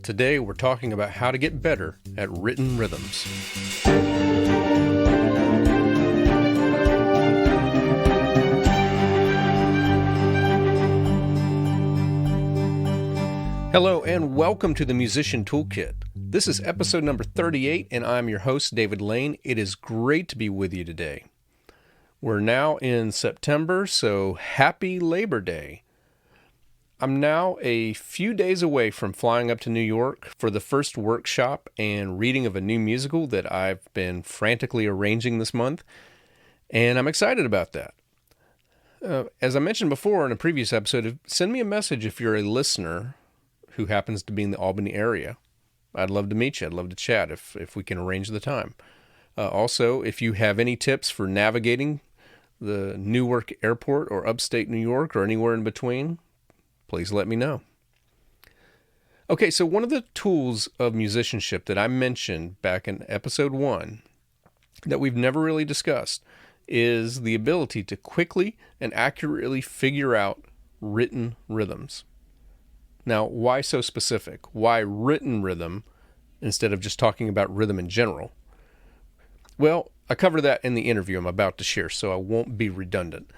Today we're talking about how to get better at written rhythms. Hello and welcome to the Musician Toolkit. This is episode number 38 and I'm your host, David Lane. It is great to be with you today. We're now in September, so happy Labor Day. I'm now a few days away from flying up to New York for the first workshop and reading of a new musical that I've been frantically arranging this month, and I'm excited about that. As I mentioned before in a previous episode, send me a message if you're a listener who happens to be in the Albany area. I'd love to meet you. I'd love to chat if we can arrange the time. Also, if you have any tips for navigating the Newark Airport or upstate New York or anywhere in between, please let me know. Okay, so one of the tools of musicianship that I mentioned back in episode 1 that we've never really discussed is the ability to quickly and accurately figure out written rhythms. Now, why so specific? Why written rhythm instead of just talking about rhythm in general? Well, I cover that in the interview I'm about to share, so I won't be redundant.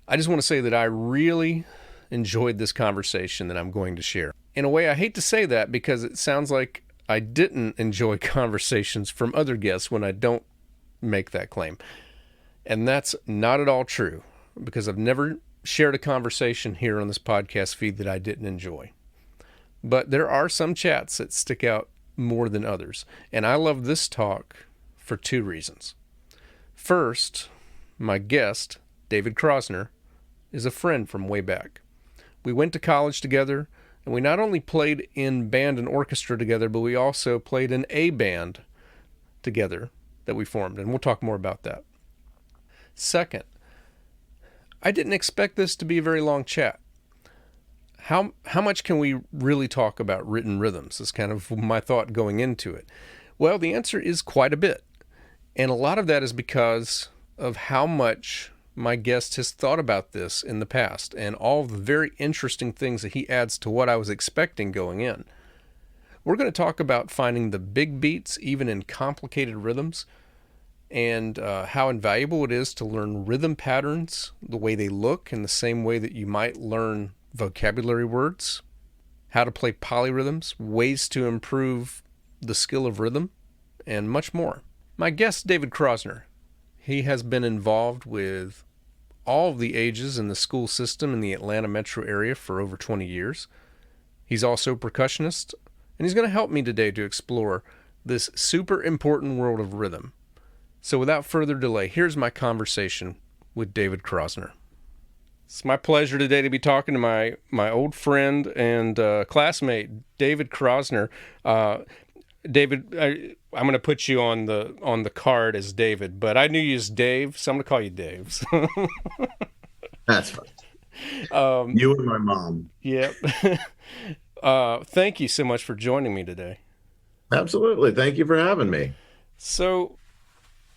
I just want to say that I really enjoyed this conversation that I'm going to share. In a way, I hate to say that because it sounds like I didn't enjoy conversations from other guests when I don't make that claim. And that's not at all true, because I've never shared a conversation here on this podcast feed that I didn't enjoy. But there are some chats that stick out more than others. And I love this talk for 2 reasons. First, my guest, David Krosner, is a friend from way back. We went to college together, and we not only played in band and orchestra together, but we also played in a band together that we formed, and we'll talk more about that. Second, I didn't expect this to be a very long chat. How much can we really talk about written rhythms? Is kind of my thought going into it. Well, the answer is quite a bit. And a lot of that is because of how much my guest has thought about this in the past and all the very interesting things that he adds to what I was expecting going in. We're going to talk about finding the big beats even in complicated rhythms, and how invaluable it is to learn rhythm patterns the way they look in the same way that you might learn vocabulary words, how to play polyrhythms, ways to improve the skill of rhythm, and much more. My guest, David Krosner, he has been involved with all of the ages in the school system in the Atlanta metro area for over 20 years. He's also a percussionist, and he's going to help me today to explore this super important world of rhythm. So without further delay, here's my conversation with David Krosner. It's my pleasure today to be talking to my old friend and classmate, David Krosner. David, I'm going to put you on the card as David, but I knew you as Dave, so I'm going to call you Dave. That's fine. You and my mom. Yep. Thank you so much for joining me today. Absolutely. Thank you for having me. So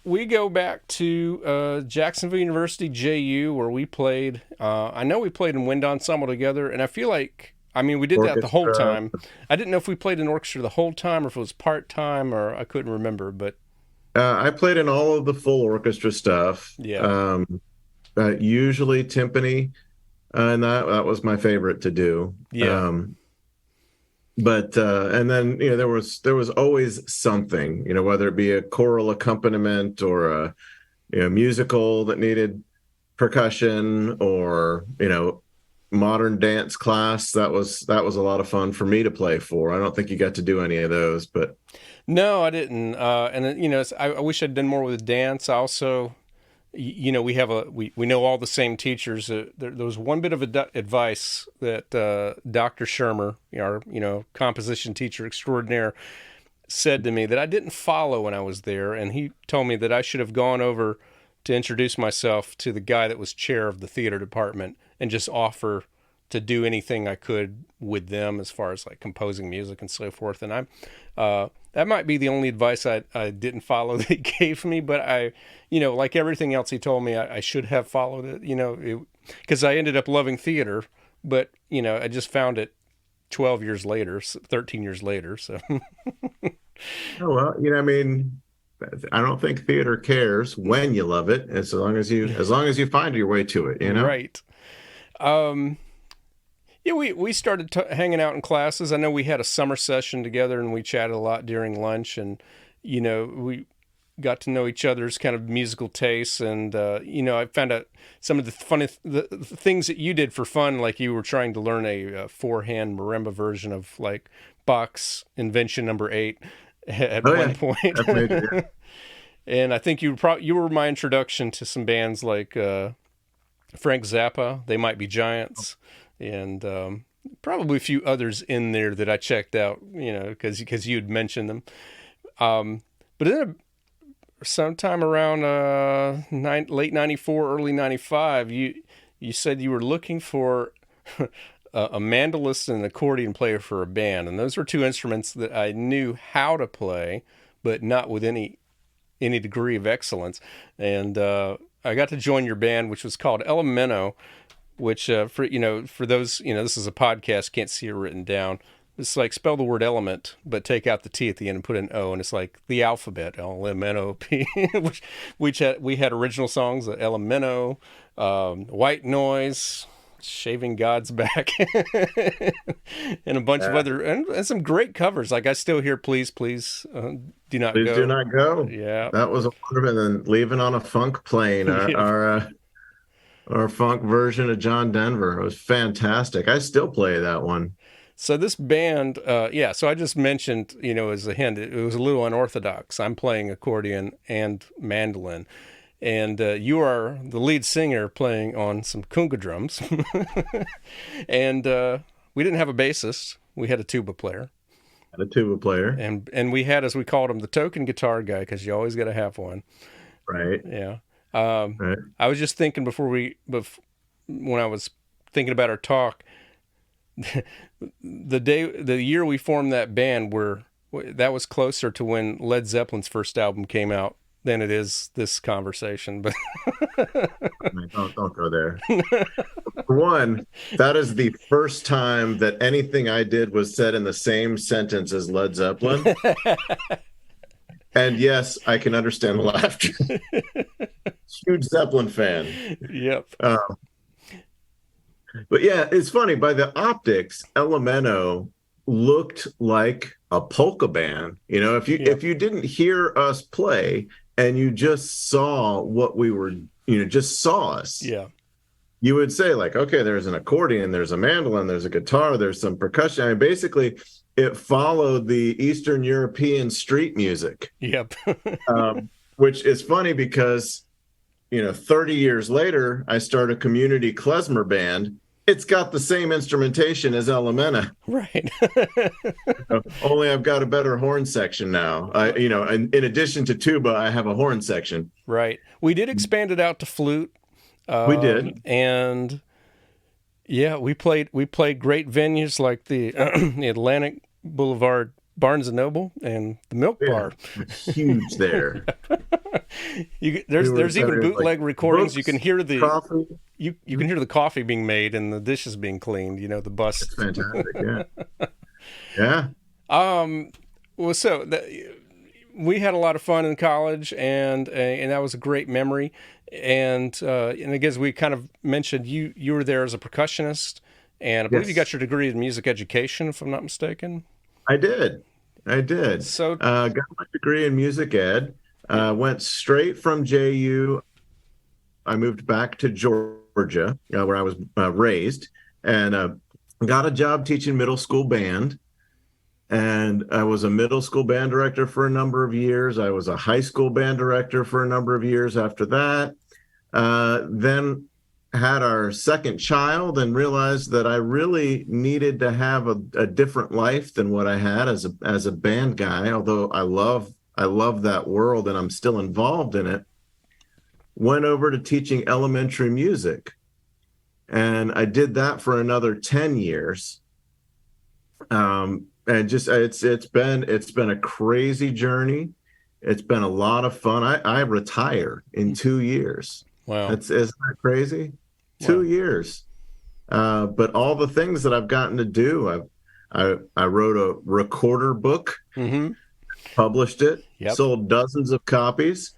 we go back to Jacksonville University, JU, where we played. I know we played in wind ensemble together, and I feel like, we did that the whole time. I didn't know if we played in orchestra the whole time or if it was part-time, or I couldn't remember, but I played in all of the full orchestra stuff. Yeah. Usually timpani, and that was my favorite to do. Yeah. But and then there was always something, whether it be a choral accompaniment or a musical that needed percussion, or modern dance class. That was a lot of fun for me to play for. I don't think you got to do any of those, but no, I didn't. And I wish I'd done more with dance. I also, we know all the same teachers. There was one bit of advice that Dr. Shermer, our composition teacher extraordinaire, said to me that I didn't follow when I was there, and he told me that I should have gone over to introduce myself to the guy that was chair of the theater department and just offer to do anything I could with them as far as like composing music and so forth. And that might be the only advice I didn't follow that he gave me, but I, like everything else he told me, I should have followed it, because I ended up loving theater, but, I just found it 12 years later, 13 years later. So, Oh, well, I mean, I don't think theater cares when you love it, as long as you find your way to it, right. Yeah, we started hanging out in classes. I know we had a summer session together and we chatted a lot during lunch, and, we got to know each other's kind of musical tastes. And, I found out some of the things that you did for fun, like you were trying to learn a four-hand marimba version of like Bach's Invention Number 8 at one point. Yeah. And I think you were my introduction to some bands like Frank Zappa, They Might Be Giants, and probably a few others in there that I checked out, because you had mentioned them. But then sometime around late 94, early 95, you said you were looking for a mandolist and an accordion player for a band. And those were two instruments that I knew how to play, but not with any degree of excellence. And I got to join your band, which was called Elemento, which for those, this is a podcast, can't see it written down. It's like spell the word element, but take out the T at the end and put an O, and it's like the alphabet, L-M-N-O-P, which we had original songs, Elemento, White Noise, Shaving God's Back, and a bunch of other, and some great covers. Like I still hear Please, Please, Do Not Go. Please Do Not Go. Yeah. That was a wonderful, and then Leaving on a Funk Plane, our funk version of John Denver. It was fantastic. I still play that one. So this band, so I just mentioned, as a hint, it was a little unorthodox. I'm playing accordion and mandolin, and you are the lead singer playing on some conga drums. And we didn't have a bassist. We had a tuba player. And we had, as we called him, the token guitar guy, because you always got to have one. Right. Yeah. Right. I was just thinking when I was thinking about our talk, the year we formed that band, that was closer to when Led Zeppelin's first album came out than it is this conversation. But don't go there. For one, that is the first time that anything I did was said in the same sentence as Led Zeppelin. And yes, I can understand the laughter. Huge Zeppelin fan. Yep. But yeah, it's funny. By the optics, Elemento looked like a polka band. If you didn't hear us play and you just saw what we were, just saw us. Yeah. You would say like, okay, there's an accordion, there's a mandolin, there's a guitar, there's some percussion. I mean, basically, it followed the Eastern European street music. Yep. Which is funny because, 30 years later, I start a community klezmer band. It's got the same instrumentation as Elementa. Right. Only I've got a better horn section now. In addition to tuba, I have a horn section. Right. We did expand it out to flute. We did. And yeah, we played great venues like the Atlantic Boulevard Barnes and Noble and the Milk Bar. Huge there. There's even bootleg recordings. Books, you can hear the coffee. You can hear the coffee being made and the dishes being cleaned. The bus. It's fantastic. Yeah. Yeah. Well, so we had a lot of fun in college, and that was a great memory. And I guess we kind of mentioned you were there as a percussionist, and I believe you got your degree in music education, if I'm not mistaken. I did. So got my degree in music ed. Went straight from JU. I moved back to Georgia, where I was raised, and got a job teaching middle school band. And I was a middle school band director for a number of years. I was a high school band director for a number of years after that. Then had our second child and realized that I really needed to have a different life than what I had as a band guy, although I love that world and I'm still involved in it. Went over to teaching elementary music. And I did that for another 10 years. And just it's been a crazy journey. It's been a lot of fun. I retire in 2 years. Wow. Isn't that crazy? Wow. 2 years. But all the things that I've gotten to do, I wrote a recorder book, Mm-hmm. published it, Yep. sold dozens of copies,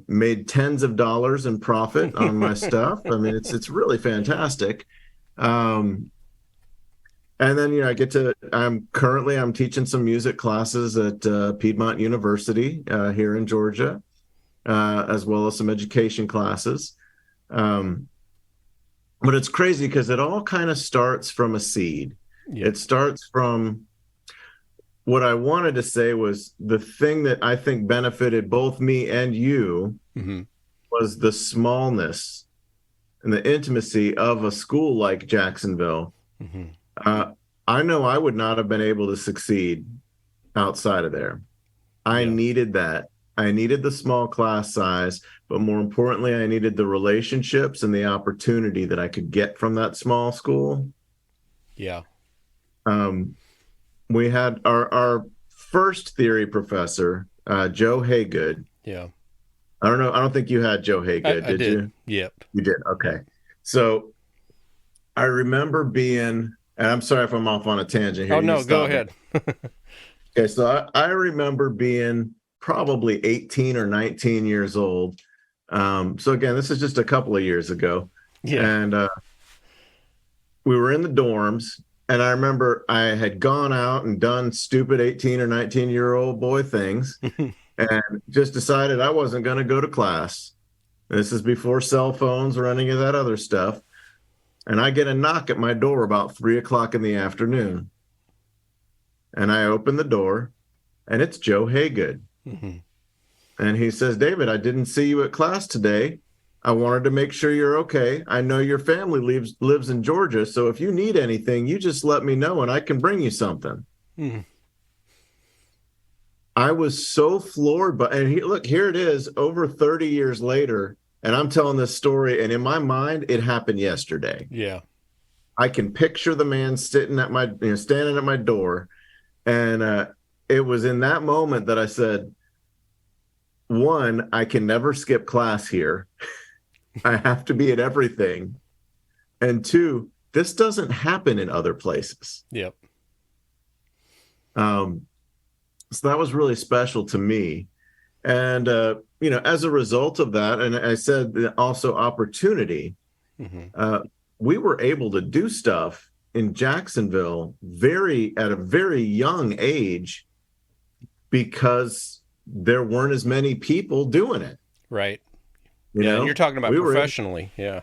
made tens of dollars in profit on my stuff. I mean, it's really fantastic. Um, and then, I'm teaching some music classes at Piedmont University here in Georgia, as well as some education classes. Um, but it's crazy because it all kind of starts from a seed. Yep. It starts from what I wanted to say was the thing that I think benefited both me and you Mm-hmm. was the smallness and the intimacy of a school like Jacksonville. Mm-hmm. Uh, I know I would not have been able to succeed outside of there. I Yeah. needed that. I needed the small class size, but more importantly, I needed the relationships and the opportunity that I could get from that small school. Yeah. We had our first theory professor, Joe Haygood. Yeah. I don't know. I don't think you had Joe Haygood, I did did. you? Yep. You did. Okay. So I remember being, and I'm sorry if I'm off on a tangent here. Oh, You can no, go stop me. ahead. Okay. So I remember being probably 18 or 19 years old. So again, this is just a couple of years ago. Yeah. And we were in the dorms. And I remember I had gone out and done stupid 18 or 19-year-old boy things and just decided I wasn't going to go to class. This is before cell phones or any of that other stuff. And I get a knock at my door about 3 o'clock in the afternoon. And I open the door and it's Joe Haygood. Mm-hmm. And he says, David, I didn't see you at class today. I wanted to make sure you're okay. I know your family lives in Georgia. So if you need anything, you just let me know and I can bring you something. Mm-hmm. I was so floored, look, here it is over 30 years later. And I'm telling this story. And in my mind, it happened yesterday. Yeah. I can picture the man standing at my door. And it was in that moment that I said, one, I can never skip class here. I have to be at everything. And two, this doesn't happen in other places. Yep. So that was really special to me. And, as a result of that, and I said also opportunity, Mm-hmm. We were able to do stuff in Jacksonville at a very young age because there weren't as many people doing it. Right. You know, and you're talking about professionally. Yeah.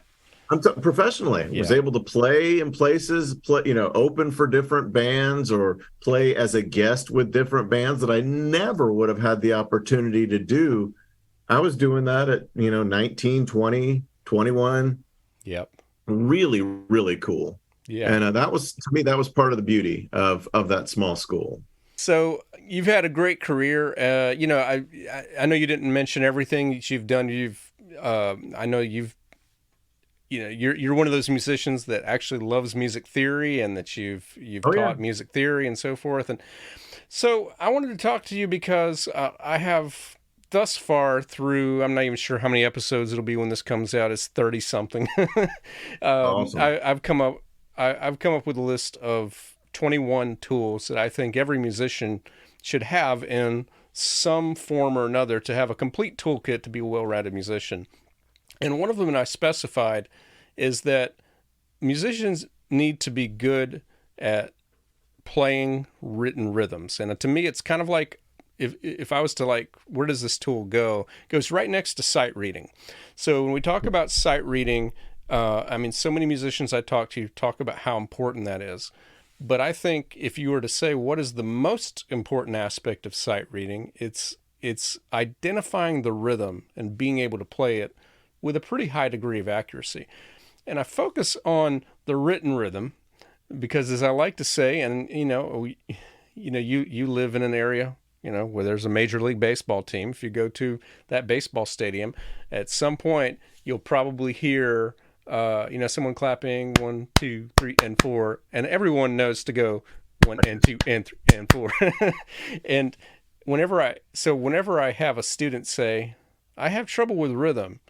Professionally. Yeah. Was able to play in places, open for different bands or play as a guest with different bands that I never would have had the opportunity to do. I was doing that at, 19, 20, 21. Yep. Really, really cool. Yeah. And to me, that was part of the beauty of that small school. So you've had a great career. I know you didn't mention everything that you've done. I know you're one of those musicians that actually loves music theory and that you've taught music theory and so forth. And so I wanted to talk to you because I have thus far through, I'm not even sure how many episodes it'll be when this comes out. It's 30 something. Awesome. I've come up with a list of 21 tools that I think every musician should have in some form or another to have a complete toolkit to be a well-rounded musician. And one of them that I specified is that musicians need to be good at playing written rhythms. And to me, it's kind of like, if I was to where does this tool go? It goes right next to sight reading. So when we talk about sight reading, so many musicians I talk to talk about how important that is. But I think if you were to say what is the most important aspect of sight reading, it's identifying the rhythm and being able to play it with a pretty high degree of accuracy. And I focus on the written rhythm because, as I like to say, and you live in an area where there's a Major League Baseball team. If you go to that baseball stadium, at some point you'll probably hear someone clapping 1, 2, 3, and 4, and everyone knows to go 1 and 2 and 3 and 4. And whenever I have a student say, I have trouble with rhythm,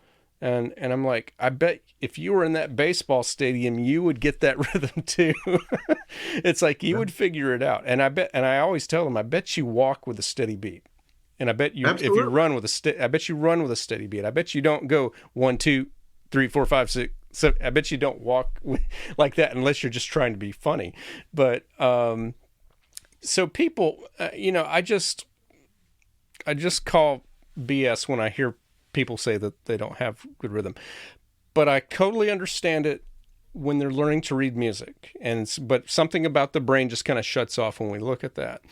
And I'm like, I bet if you were in that baseball stadium, you would get that rhythm too. It's like you would figure it out. And I always tell them, I bet you walk with a steady beat. And I bet you, if you Absolutely. run with I bet you run with a steady beat. I bet you don't go 1, 2, 3, 4, 5, 6, 7. I bet you don't walk like that unless you're just trying to be funny. But so people, I just call BS when I hear people say that they don't have good rhythm. But I totally understand it when they're learning to read music. But something about the brain just kind of shuts off when we look at that.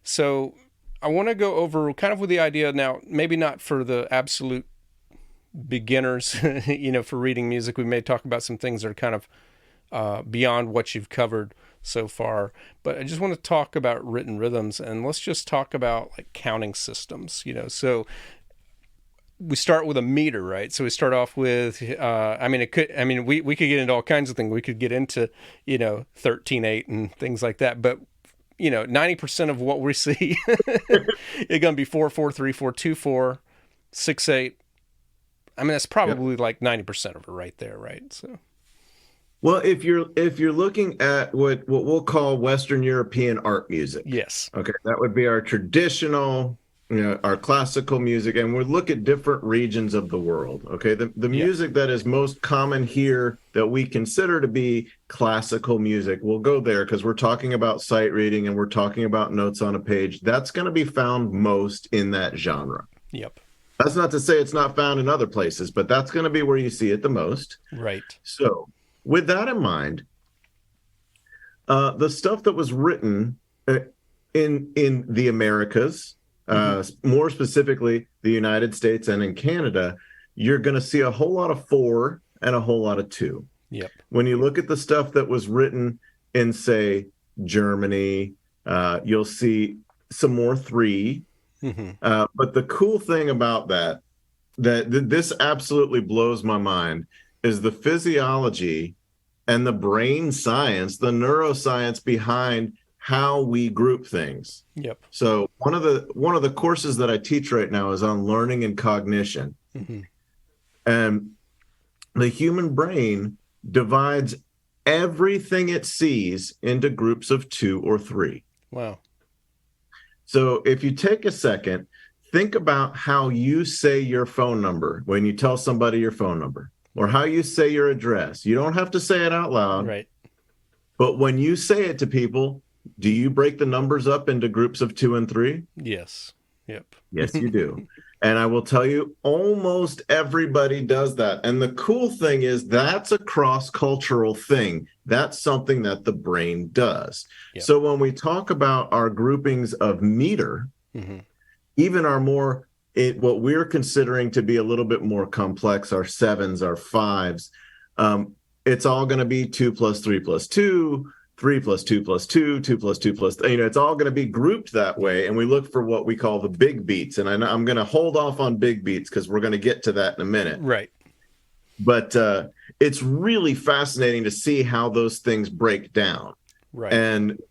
So I want to go over kind of with the idea now, maybe not for the absolute beginners, for reading music. We may talk about some things that are kind of beyond what you've covered so far, but I just want to talk about written rhythms, and let's just talk about like counting systems, so we start with a meter, right? So we start off with, we could get into all kinds of things. We could get into, 13/8 and things like that, but 90% of what we see is going to be 4/4, 3/4, 2/4, 6/8. That's probably like 90% of it right there, right? So, well, if you're looking at what we'll call Western European art music, yes, okay, that would be our traditional, our classical music, and we look at different regions of the world. Okay, the music that is most common here that we consider to be classical music, we'll go there because we're talking about sight reading and we're talking about notes on a page. That's going to be found most in that genre. Yep. That's not to say it's not found in other places, but that's going to be where you see it the most. Right. So, with that in mind, the stuff that was written in the Americas, more specifically the United States and in Canada, you're going to see a whole lot of 4 and a whole lot of 2. Yep. When you look at the stuff that was written in, say, Germany, you'll see some more 3. But the cool thing about that this absolutely blows my mind, is the physiology and the brain science, the neuroscience behind how we group things. Yep. So one of the courses that I teach right now is on learning and cognition. And the human brain divides everything it sees into groups of 2 or 3. Wow. So if you take a second, think about how you say your phone number when you tell somebody your phone number, or how you say your address. You don't have to say it out loud. Right. But when you say it to people, do you break the numbers up into groups of 2 and 3? Yes. Yep. Yes, you do. And I will tell you, almost everybody does that. And the cool thing is that's a cross-cultural thing. That's something that the brain does. Yep. So when we talk about our groupings of meter, even our more, what we're considering to be a little bit more complex, our 7s, our 5s, it's all going to be 2 plus 3 plus 2, 3 plus 2 plus 2, 2 plus 2 plus, it's all going to be grouped that way. And we look for what we call the big beats. And I'm going to hold off on big beats because we're going to get to that in a minute. Right. But it's really fascinating to see how those things break down. Right. And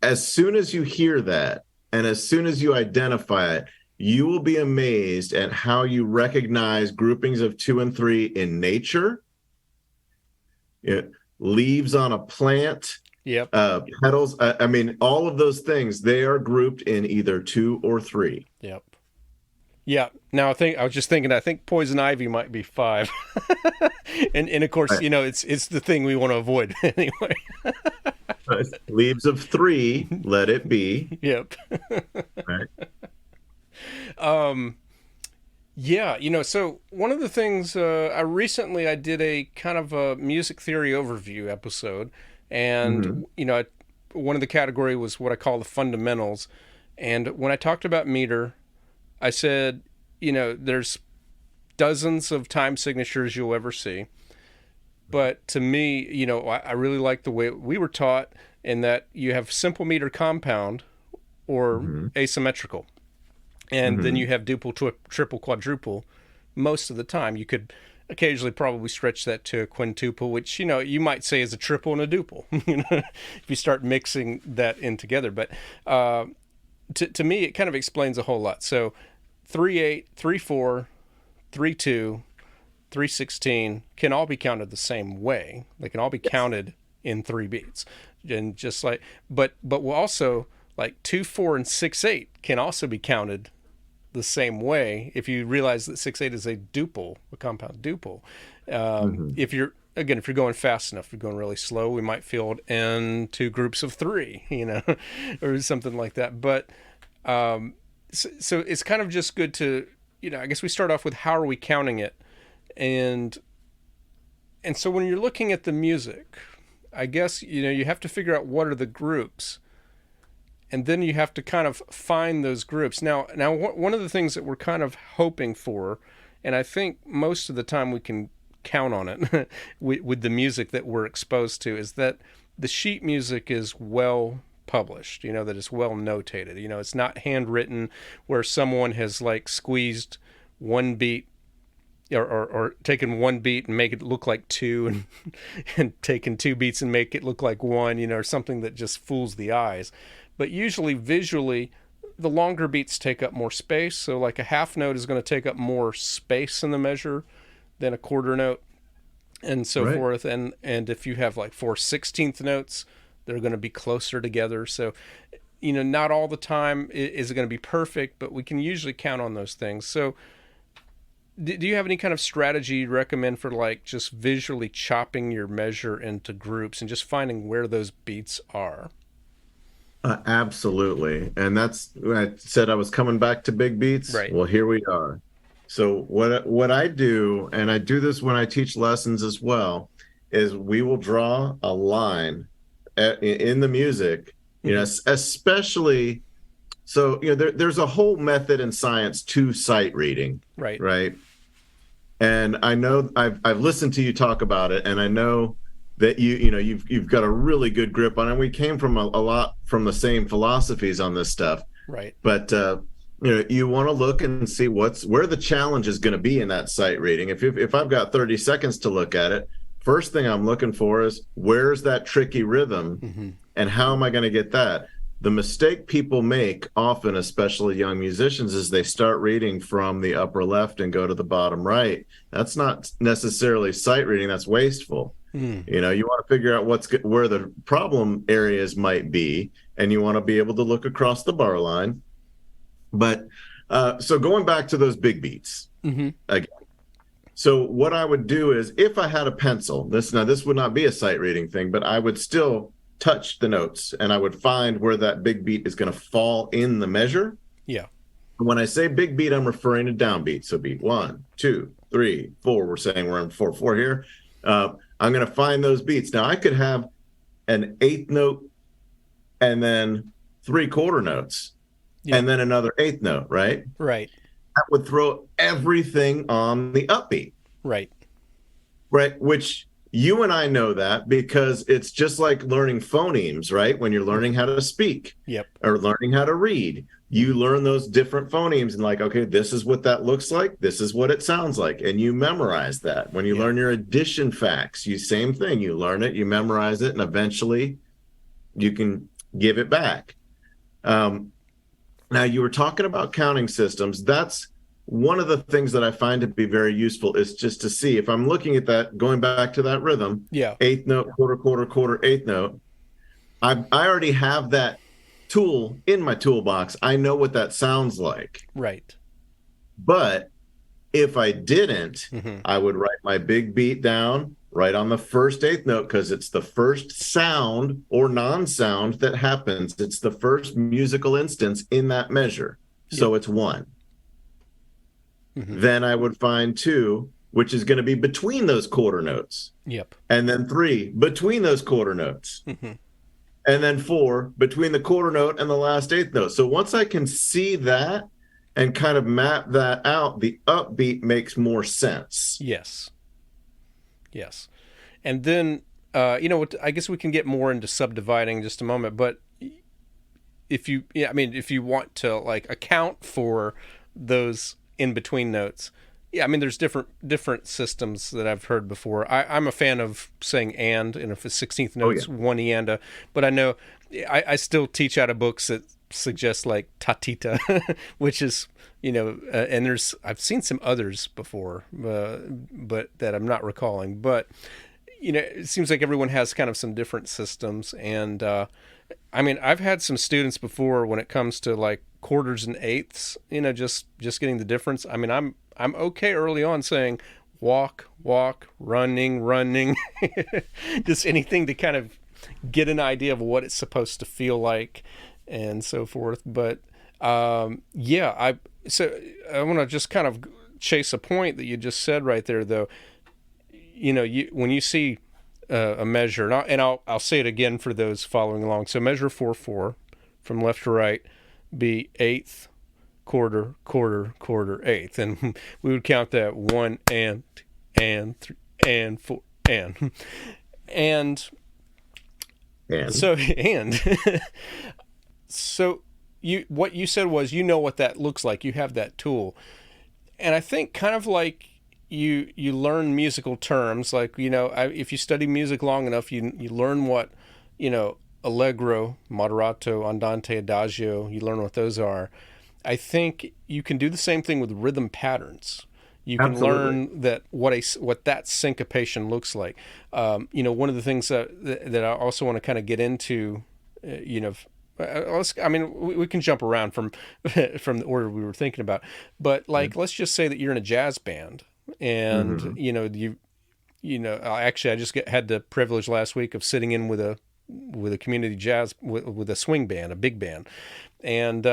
as soon as you hear that, and as soon as you identify it, you will be amazed at how you recognize groupings of 2 and 3 in nature. Leaves on a plant, petals. All of those things, they are grouped in either 2 or 3. Yep. Yeah. Now I was just thinking, I think poison ivy might be 5. and of course, right. It's the thing we want to avoid anyway. Leaves of 3, let it be. Yep. Right. Yeah, so one of the things I did a kind of a music theory overview episode, and one of the category was what I call the fundamentals. And when I talked about meter, I said, there's dozens of time signatures you'll ever see. But to me, I really like the way we were taught in that you have simple meter compound or asymmetrical. And then you have duple, triple, quadruple most of the time. You could occasionally probably stretch that to a quintuple, which, you might say is a triple and a duple, if you start mixing that in together. But to me, it kind of explains a whole lot. So 3/8, 3/4, 3/2, 3/16 can all be counted the same way. They can all be counted in 3 beats. And just like, but we'll also, like 2/4 and 6/8 can also be counted the same way if you realize that 6/8 is a duple, a compound duple. If you're going fast enough, if you're going really slow, we might field in 2 groups of 3, or something like that. But so it's kind of just good to, I guess we start off with how are we counting it, and so when you're looking at the music, I guess you have to figure out what are the groups. And then you have to kind of find those groups. Now, one of the things that we're kind of hoping for, and I think most of the time we can count on it with the music that we're exposed to, is that the sheet music is well published, that it's well notated. It's not handwritten where someone has like squeezed one beat or taken one beat and make it look like 2 and taken 2 beats and make it look like 1, or something that just fools the eyes. But usually visually, the longer beats take up more space. So like a half note is going to take up more space in the measure than a quarter note, and so forth. And if you have like 4/16 notes, they're going to be closer together. So, not all the time is it going to be perfect, but we can usually count on those things. So do you have any kind of strategy you'd recommend for like just visually chopping your measure into groups and just finding where those beats are? Absolutely. And that's when I said I was coming back to big beats. Right. Well, here we are. So what I do, and I do this when I teach lessons as well, is we will draw a line in the music, especially, so, there's a whole method in science to sight reading. Right. And I know I've listened to you talk about it, and I know that you've got a really good grip on it. We came from a lot from the same philosophies on this stuff. Right. But you want to look and see where the challenge is going to be in that sight reading. If I've got 30 seconds to look at it, first thing I'm looking for is where's that tricky rhythm, and how am I going to get that? The mistake people make often, especially young musicians, is they start reading from the upper left and go to the bottom right. That's not necessarily sight reading. That's wasteful. You want to figure out where the problem areas might be, and you want to be able to look across the bar line. But so going back to those big beats again. So what I would do is, if I had a pencil, this would not be a sight reading thing, but I would still touch the notes and I would find where that big beat is going to fall in the measure. Yeah. When I say big beat, I'm referring to downbeat. So beat 1, 2, 3, 4. We're saying we're in 4/4 here. I'm going to find those beats. Now I could have an 8th note and then 3/4 notes, and then another 8th note, right? Right. That would throw everything on the upbeat. Right. Which you and I know that because it's just like learning phonemes, right? When you're learning how to speak or learning how to read, you learn those different phonemes and like, okay, this is what that looks like. This is what it sounds like. And you memorize that. When you learn your addition facts, same thing. You learn it, you memorize it, and eventually you can give it back. Now, you were talking about counting systems. That's one of the things that I find to be very useful, is just to see if I'm looking at that, going back to that rhythm, 8th note, quarter, quarter, quarter, 8th note. I already have that tool in my toolbox. I know what that sounds like. Right. But if I didn't, I would write my big beat down right on the first 8th note, because it's the first sound or non-sound that happens. It's the first musical instance in that measure. So it's 1. Then I would find 2, which is going to be between those quarter notes. And then 3, between those quarter notes. And then 4, between the quarter note and the last 8th note. So once I can see that and kind of map that out, the upbeat makes more sense. Yes. And then, I guess we can get more into subdividing in just a moment, but if you want to like account for those in between notes, Yeah, I mean, there's different systems that I've heard before. I'm a fan of saying and if it's 16th Oh yeah. notes, one eanda. But I know I still teach out of books that suggest like tatita, which is, and I've seen some others before, but that I'm not recalling. But, it seems like everyone has kind of some different systems. And I mean, I've had some students before when it comes to like quarters and eighths, just getting the difference. I mean, I'm okay early on saying walk, walk, running, just anything to kind of get an idea of what it's supposed to feel like and so forth. But yeah, I want to just kind of chase a point that you just said right there, though. When you see a measure, I'll say it again for those following along. So measure 4/4 from left to right, be eighth, quarter, quarter, quarter, eighth, and we would count that 1 and 3 and 4 and so so what you said was what that looks like. You have that tool, and I think kind of like you learn musical terms, like if you study music long enough, you learn what allegro, moderato, andante, adagio. You learn what those are. I think you can do the same thing with rhythm patterns. You can Absolutely. learn that what that syncopation looks like. One of the things that I also want to kind of get into, we can jump around from from the order we were thinking about, but like let's just say that you're in a jazz band, and Mm-hmm. actually I just had the privilege last week of sitting in with a community jazz with a swing band, a big band, and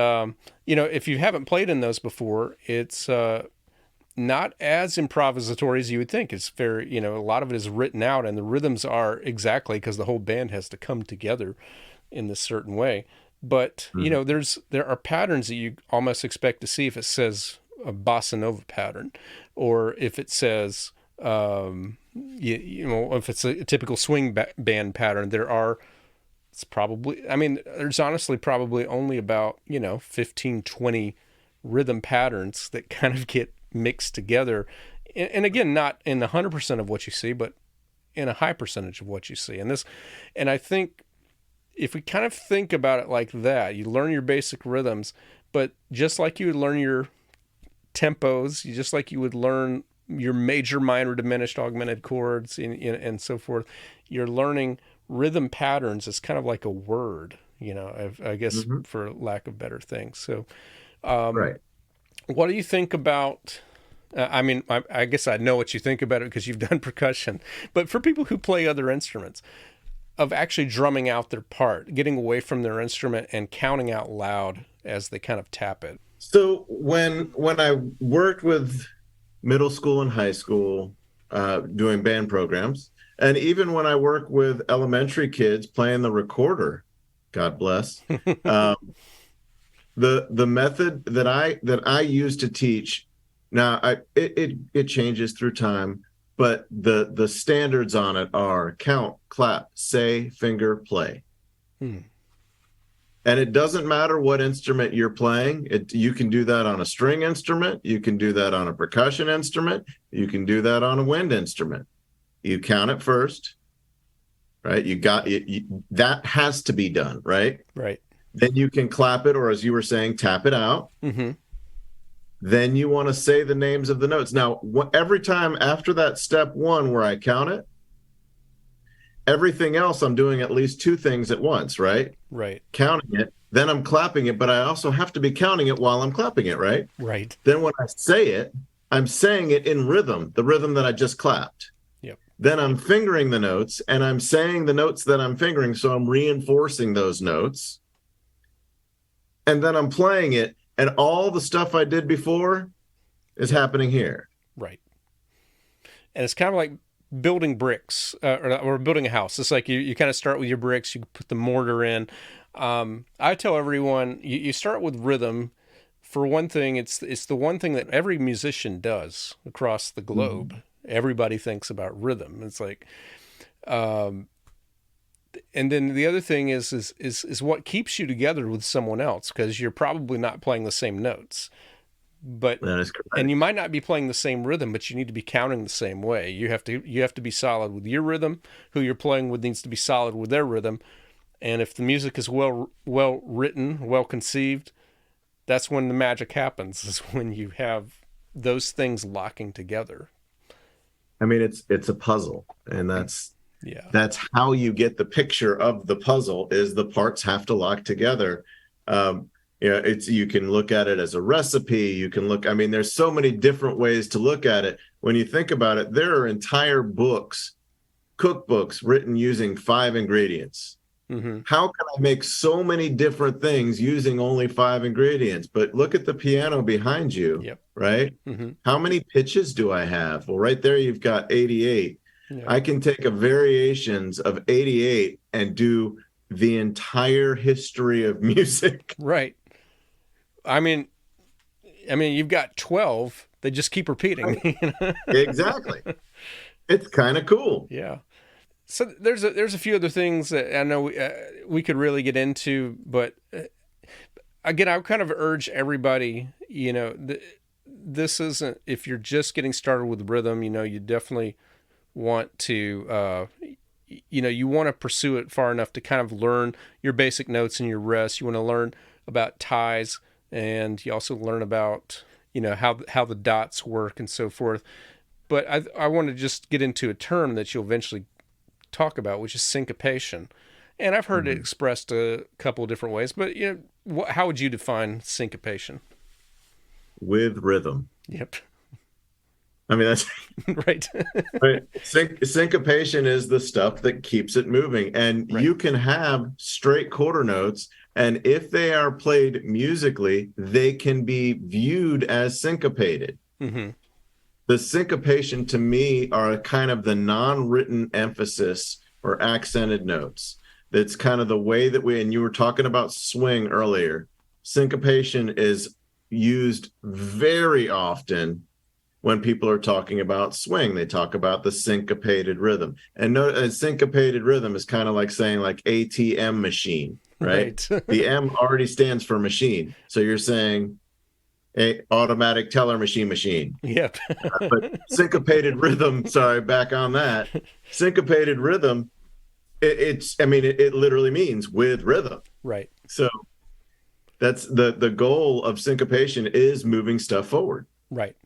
if you haven't played in those before, it's not as improvisatory as you would think. It's very, a lot of it is written out, and the rhythms are exactly because the whole band has to come together in this certain way. But Mm-hmm. there are patterns that you almost expect to see if it says a bossa nova pattern, or if it says if it's a typical swing band pattern. There's honestly probably only about 15, 20 rhythm patterns that kind of get mixed together, and again, not in 100% of what you see, but in a high percentage of what you see. And I think if we kind of think about it like that, you learn your basic rhythms, but just like you would learn your tempos, just like you would learn your major, minor, diminished, augmented chords, and so forth, you're learning rhythm patterns as kind of like a word, I guess, Mm-hmm. for lack of better things. So Right. what do you think about? I guess I know what you think about it because you've done percussion. But for people who play other instruments, of actually drumming out their part, getting away from their instrument and counting out loud as they kind of tap it. So when I worked with middle school and high school doing band programs, and even when I work with elementary kids playing the recorder, God bless, um, the method that I use to teach now, it changes through time, but the standards on it are count, clap, say, finger, play. Hmm. And it doesn't matter what instrument you're playing. You can do that on a string instrument. You can do that on a percussion instrument. You can do that on a wind instrument. You count it first, right? That has to be done, right? Right. Then you can clap it, or as you were saying, tap it out. Mm-hmm. Then you want to say the names of the notes. Now, every time after that step one where I count it, everything else I'm doing at least two things at once, right? Right. Counting it, then I'm clapping it, but I also have to be counting it while I'm clapping it, right? Right. Then when I say it, I'm saying it in rhythm, the rhythm that I just clapped. Yep. Then I'm fingering the notes and I'm saying the notes that I'm fingering, so I'm reinforcing those notes. And then I'm playing it, and all the stuff I did before is happening here. Right. And it's kind of like building bricks or building a house. It's like you kind of start with your bricks, you put the mortar in. I tell everyone you start with rhythm. For one thing, it's the one thing that every musician does across the globe. Mm-hmm. Everybody thinks about rhythm. It's like, and then the other thing is what keeps you together with someone else, because you're probably not playing the same notes. But That is correct. and you might not be playing the same rhythm, but you need to be counting the same way. You have to be solid with your rhythm. Who you're playing with needs to be solid with their rhythm. And if the music is well written, well conceived, that's when the magic happens. Is when you have those things locking together. I mean, it's a puzzle, and that's Yeah. how you get the picture of the puzzle. Is the parts have to lock together. You can look at it as a recipe. You can look. I mean, there's so many different ways to look at it. When you think about it, there are entire books, cookbooks written using 5 ingredients. Mm-hmm. How can I make so many different things using only 5 ingredients? But look at the piano behind you, Yep. right? Mm-hmm. How many pitches do I have? Well, right there, you've got 88. Yeah. I can take a variations of 88 and do the entire history of music. Right. I mean, you've got 12. They just keep repeating. Exactly. It's kind of cool. Yeah. So there's a few other things that I know we could really get into, but again, I kind of urge everybody, this isn't, if you're just getting started with rhythm, you definitely want to, you want to pursue it far enough to kind of learn your basic notes and your rests. You want to learn about ties, and you also learn about, how the dots work and so forth. But I want to just get into a term that you'll eventually talk about, which is syncopation. And I've heard it expressed a couple of different ways, but how would you define syncopation? With rhythm. Yep. I mean, that's right. right. Syncopation is the stuff that keeps it moving. And Right. You can have straight quarter notes, and if they are played musically, they can be viewed as syncopated. Mm-hmm. The syncopation to me are kind of the non-written emphasis or accented notes. That's kind of the way that and you were talking about swing earlier. Syncopation is used very often when people are talking about swing. They talk about the syncopated rhythm. And a syncopated rhythm is kind of like saying like ATM machine, right? The M already stands for machine. So you're saying a automatic teller machine. Yep. But syncopated rhythm, sorry, back on that. Syncopated rhythm, it literally means with rhythm. Right. So that's the goal of syncopation is moving stuff forward. Right.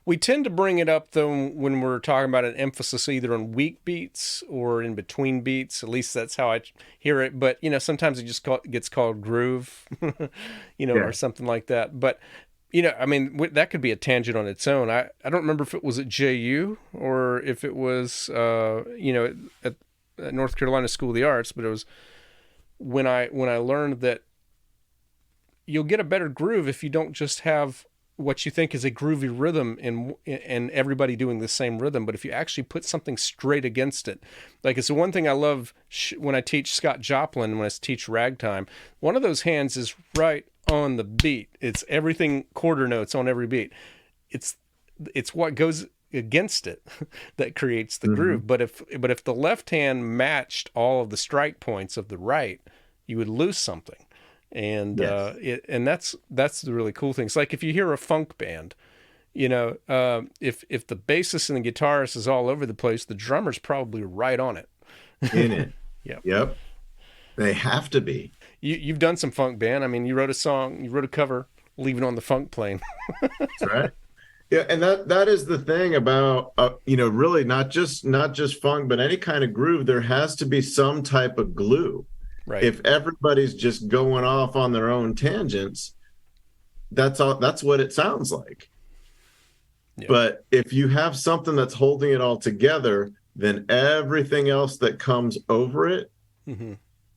We tend to bring it up, though, when we're talking about an emphasis either on weak beats or in between beats. At least that's how I hear it. But, sometimes it just gets called groove, or something like that. But, that could be a tangent on its own. I don't remember if it was at JU or if it was, at North Carolina School of the Arts. But it was when I learned that you'll get a better groove if you don't just have what you think is a groovy rhythm and everybody doing the same rhythm, but if you actually put something straight against it. Like, it's the one thing I love when I teach Scott Joplin, when I teach ragtime, one of those hands is right on the beat. It's everything quarter notes on every beat. It's what goes against it that creates the groove. But if the left hand matched all of the strike points of the right, you would lose something. And yes. That's the really cool thing. It's like if you hear a funk band, if the bassist and the guitarist is all over the place, the drummer's probably right on it. In it. Yep. They have to be. You've done some funk band. I mean, you wrote a cover, leaving on the funk plane. That's right. Yeah, and that is the thing about really not just funk, but any kind of groove. There has to be some type of glue. Right. If everybody's just going off on their own tangents, that's what it sounds like. Yep. But if you have something that's holding it all together, then everything else that comes over it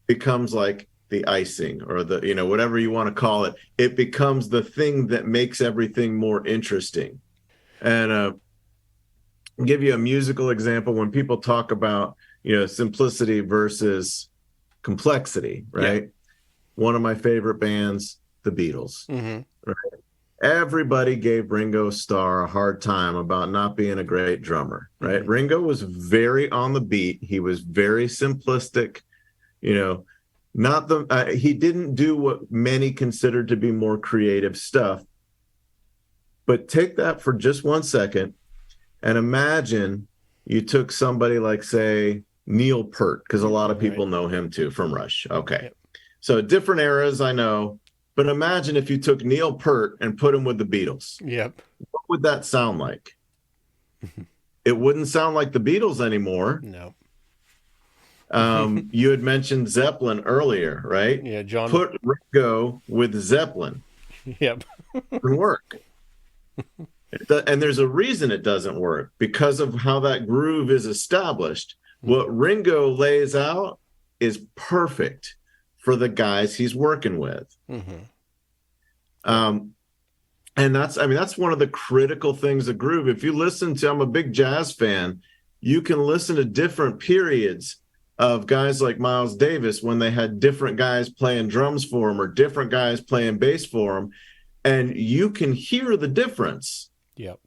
becomes like the icing or the, whatever you want to call it. It becomes the thing that makes everything more interesting. And I'll give you a musical example. When people talk about, simplicity versus complexity, right? Yeah. One of my favorite bands, the Beatles. Right? Everybody gave Ringo Starr a hard time about not being a great drummer, right? Ringo was very on the beat. He was very simplistic, he didn't do what many considered to be more creative stuff, But take that for just 1 second and imagine you took somebody like, say, Neil Peart, because a lot of people know him too from Rush. Okay. Yep. So different eras, I know. But imagine if you took Neil Peart and put him with the Beatles. Yep. What would that sound like? It wouldn't sound like the Beatles anymore. No. You had mentioned Zeppelin earlier, right? Yeah, John. Put Ringo with Zeppelin. Yep. It doesn't work. And there's a reason it doesn't work, because of how that groove is established. What Ringo lays out is perfect for the guys he's working with. And that's one of the critical things of groove. If you listen to, I'm a big jazz fan, you can listen to different periods of guys like Miles Davis when they had different guys playing drums for him or different guys playing bass for him, and you can hear the difference. Yep.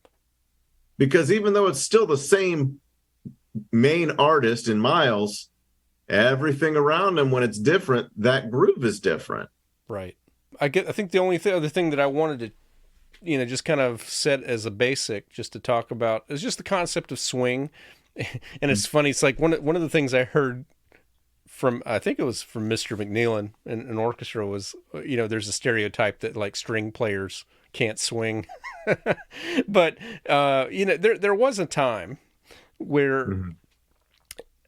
Because even though it's still the same main artist in Miles, everything around him, when it's different, that groove is different. Right. I think the only other thing that I wanted to, just kind of set as a basic, just to talk about, is just the concept of swing. And it's funny. It's like one of the things I heard from, I think it was from Mr. McNeilan in an orchestra, was, there's a stereotype that like string players can't swing. But, there was a time where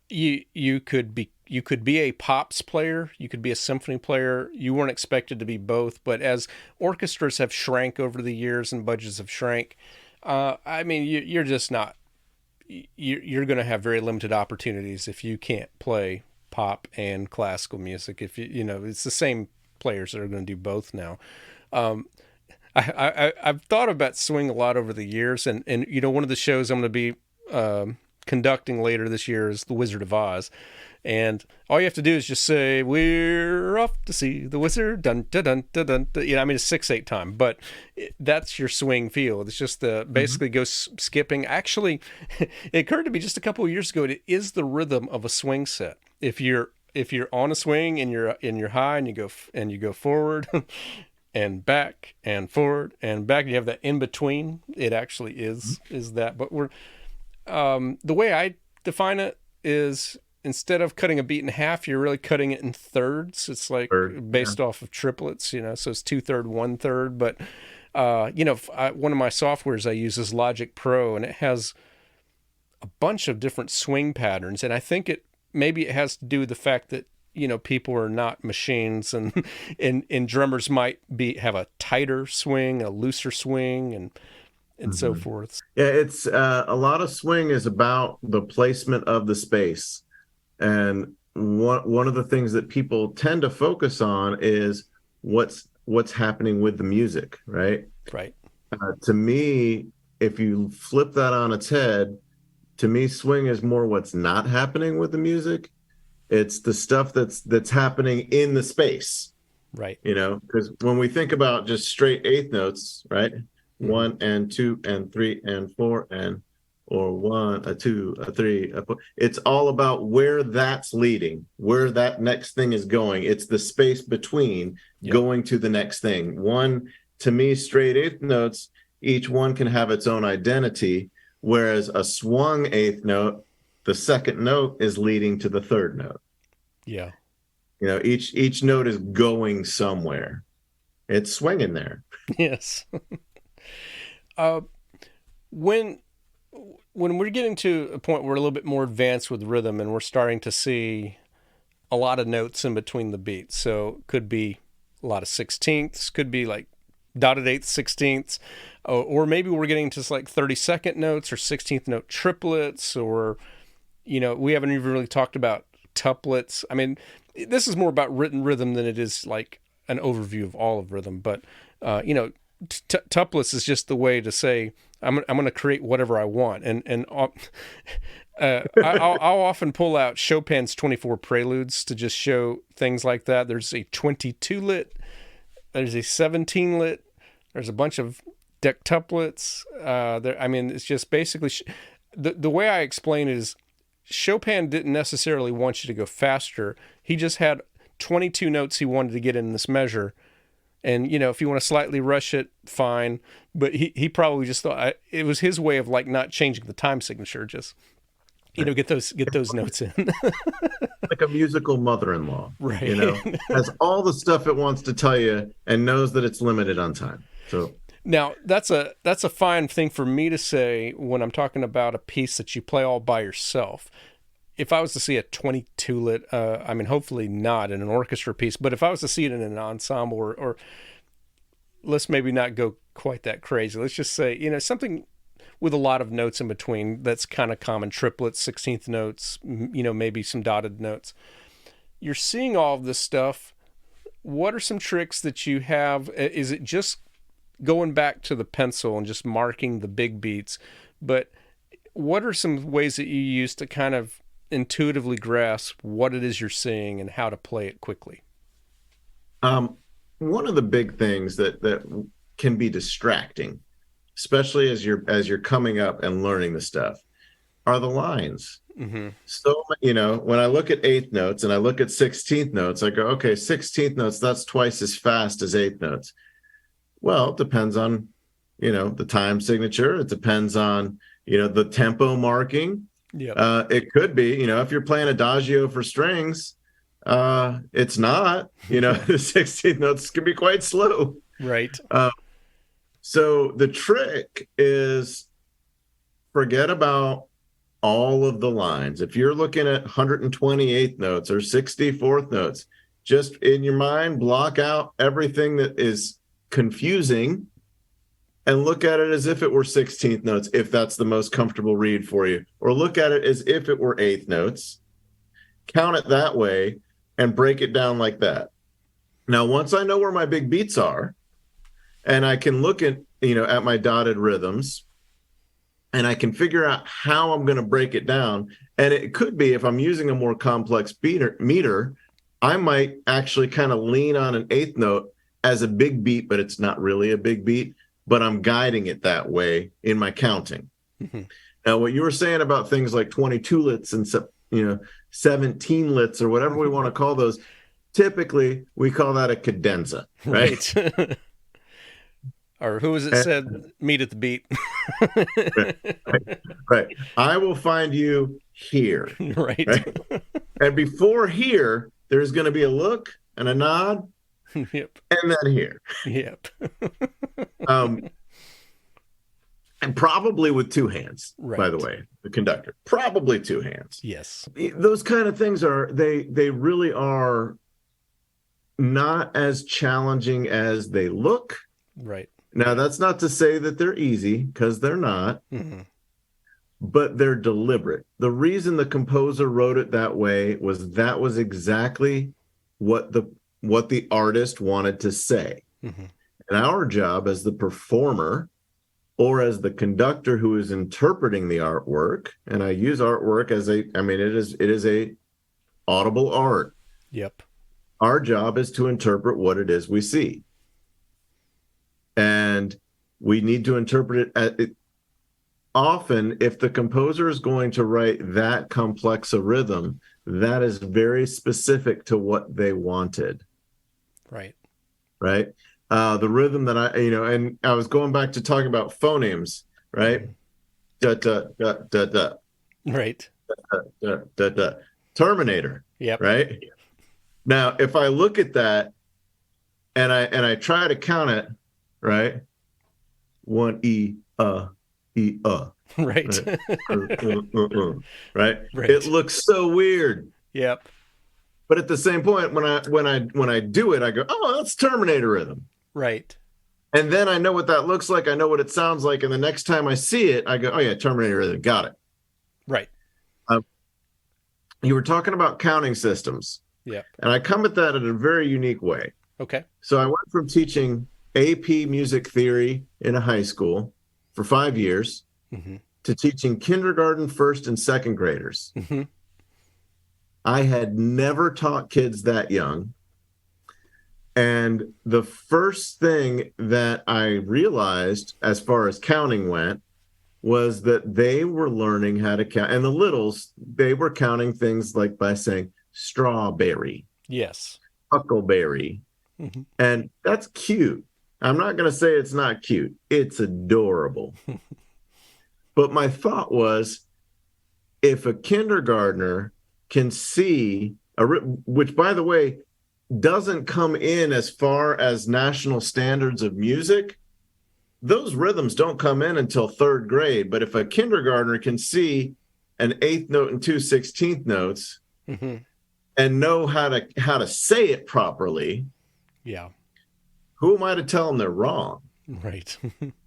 you could be a pops player, you could be a symphony player. You weren't expected to be both, but as orchestras have shrank over the years and budgets have shrank, you're just not. You're going to have very limited opportunities if you can't play pop and classical music. If it's the same players that are going to do both now. I've thought about swing a lot over the years, and one of the shows I'm going to be conducting later this year is The Wizard of Oz. And all you have to do is just say, "We're off to see the wizard." Dun dun dun dun dun. It's 6/8 time, but that's your swing feel. It's just basically goes skipping. Actually, it occurred to me just a couple of years ago, it is the rhythm of a swing set. If you're on a swing and you're high and you go forward and back and forward and back, and you have that in between. It actually is that. But the way I define it is, instead of cutting a beat in half, you're really cutting it in thirds. It's like based off of triplets, so it's 2/3, 1/3. But, one of my softwares I use is Logic Pro, and it has a bunch of different swing patterns. And I think maybe it has to do with the fact that, people are not machines, and drummers might have a tighter swing, a looser swing, and so forth. Yeah, it's a lot of swing is about the placement of the space. And one of the things that people tend to focus on is what's happening with the music, right? Right. To me, if you flip that on its head, to me, swing is more what's not happening with the music. It's the stuff that's happening in the space, right? Because when we think about just straight eighth notes, right? 1 and 2 and 3 and 4 or 1, a 2, a 3, a 4. It's all about where that's leading, where that next thing is going. It's the space between going to the next thing. To me, straight eighth notes, each one can have its own identity, whereas a swung eighth note, the second note is leading to the third note. Yeah. Each note is going somewhere. It's swinging there. Yes. When we're getting to a point where we're a little bit more advanced with rhythm, and we're starting to see a lot of notes in between the beats, so it could be a lot of sixteenths, could be like dotted eighths, sixteenths, or maybe we're getting to like 32nd notes or 16th note triplets, or we haven't even really talked about tuplets. This is more about written rhythm than it is like an overview of all of rhythm, but tuplets is just the way to say I'm going to create whatever I want, and I'll often pull out Chopin's 24 Preludes to just show things like that. There's a 22 lit, there's a 17 lit, there's a bunch of dectuplets. It's just basically the way I explain it is, Chopin didn't necessarily want you to go faster. He just had 22 notes he wanted to get in this measure, And, if you want to slightly rush it, fine. But he probably just thought it was his way of like not changing the time signature. Just, get those notes in. Like a musical mother-in-law, Right. has all the stuff it wants to tell you and knows that it's limited on time. So now that's a fine thing for me to say when I'm talking about a piece that you play all by yourself. If I was to see a 22-lit, hopefully not in an orchestra piece, but if I was to see it in an ensemble or let's maybe not go quite that crazy. Let's just say, something with a lot of notes in between that's kind of common, triplets, 16th notes, maybe some dotted notes. You're seeing all of this stuff. What are some tricks that you have? Is it just going back to the pencil and just marking the big beats? But what are some ways that you use to kind of intuitively grasp what it is you're seeing and how to play it quickly? One of the big things that can be distracting, especially as you're coming up and learning the stuff, are the lines. Mm-hmm. So, when I look at eighth notes and I look at 16th notes, I go, okay, 16th notes, that's twice as fast as eighth notes. Well, it depends on, the time signature. It depends on, the tempo marking. Yep. It could be, if you're playing adagio for strings, it's not, the 16th notes can be quite slow. Right. So the trick is forget about all of the lines. If you're looking at 128th notes or 64th notes, just in your mind, block out everything that is confusing and look at it as if it were 16th notes, if that's the most comfortable read for you, or look at it as if it were eighth notes, count it that way and break it down like that. Now, once I know where my big beats are and I can look at, at my dotted rhythms and I can figure out how I'm going to break it down. And it could be, if I'm using a more complex meter, I might actually kind of lean on an eighth note as a big beat, but it's not really a big beat. But I'm guiding it that way in my counting. Mm-hmm. Now, what you were saying about things like 22 lits and 17 lits or whatever we want to call those, typically we call that a cadenza, right? Or who was it said, meet at the beat? Right. I will find you here. Right. And before here, there's going to be a look and a nod. Yep. And then here. Yep. And probably with two hands, right. By the way, the conductor, probably two hands. Yes. Those kind of things they really are not as challenging as they look. Right. Now, that's not to say that they're easy, because they're not, mm-hmm. but they're deliberate. The reason the composer wrote it that way was that was exactly what the artist wanted to say. Mm-hmm. And our job as the performer or as the conductor who is interpreting the artwork, and I use artwork as it is a audible art. Yep. Our job is to interpret what it is we see. And we need to interpret it often. If the composer is going to write that complex a rhythm, that is very specific to what they wanted. Right. The rhythm that and I was going back to talking about phonemes, right? Da, da, da, da, da. Right. Da, da, da, da. Terminator. Yep. Right. Now, if I look at that and I try to count it, right? One E, Right. Right. Right. Right. It looks so weird. Yep. But at the same point, when I do it, I go, oh, that's Terminator rhythm. Right. And then I know what that looks like. I know what it sounds like. And the next time I see it, I go, oh yeah, Terminator rhythm. Got it. Right. You were talking about counting systems. Yeah. And I come at that in a very unique way. Okay. So I went from teaching AP music theory in a high school for 5 years mm-hmm. to teaching kindergarten, first, and second graders. Mm-hmm. I had never taught kids that young. And the first thing that I realized as far as counting went was that they were learning how to count. And the littles, they were counting things like by saying strawberry. Yes. Huckleberry. Mm-hmm. And that's cute. I'm not going to say it's not cute. It's adorable. But my thought was, if a kindergartner can see which, by the way, doesn't come in as far as national standards of music, those rhythms don't come in until third grade. But if a kindergartner can see an eighth note and 2/16 notes, Mm-hmm. and know how to say it properly, Yeah. who am I to tell them they're wrong? Right.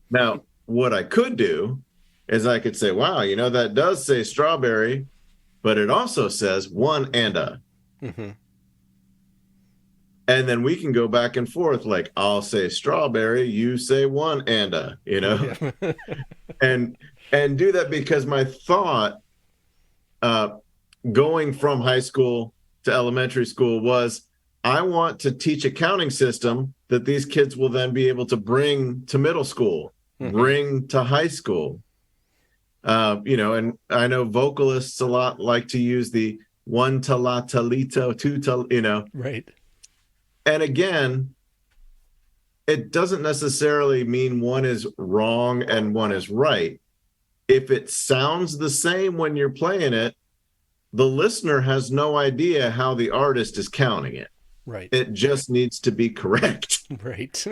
Now, what I could do is I could say, wow, that does say strawberry, but it also says one and a. Mm-hmm. And then we can go back and forth, like I'll say strawberry, you say one and a, Yeah. and do that, because my thought going from high school to elementary school was, I want to teach a counting system that these kids will then be able to bring to middle school, Mm-hmm. bring to high school. And I know vocalists a lot like to use the one ta la ta lito, two ta, Right. And again, it doesn't necessarily mean one is wrong and one is right. If it sounds the same when you're playing it, the listener has no idea how the artist is counting it. Right. It just needs to be correct. Right.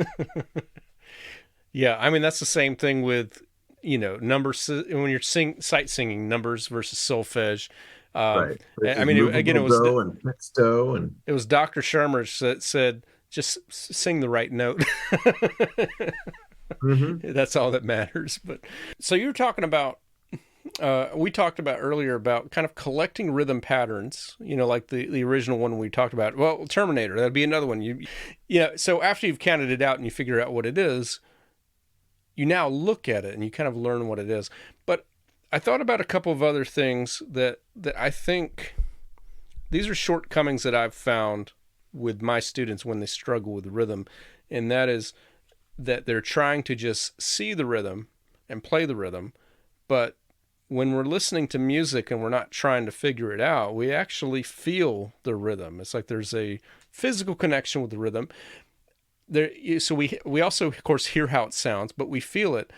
Yeah. I mean, that's the same thing with, numbers when you're sight singing, numbers versus solfege. Right. I mean, again, it was and mixto, and it was Dr. Shermer that said, just sing the right note. mm-hmm. That's all that matters. But so you were talking about, we talked about earlier about kind of collecting rhythm patterns, like the original one we talked about. Well, Terminator, that'd be another one. So after you've counted it out and you figure out what it is, you now look at it and you kind of learn what it is. But I thought about a couple of other things that I think these are shortcomings that I've found with my students when they struggle with rhythm. And that is that they're trying to just see the rhythm and play the rhythm. But when we're listening to music and we're not trying to figure it out, we actually feel the rhythm. It's like there's a physical connection with the rhythm. So we also, of course, hear how it sounds, but we feel it.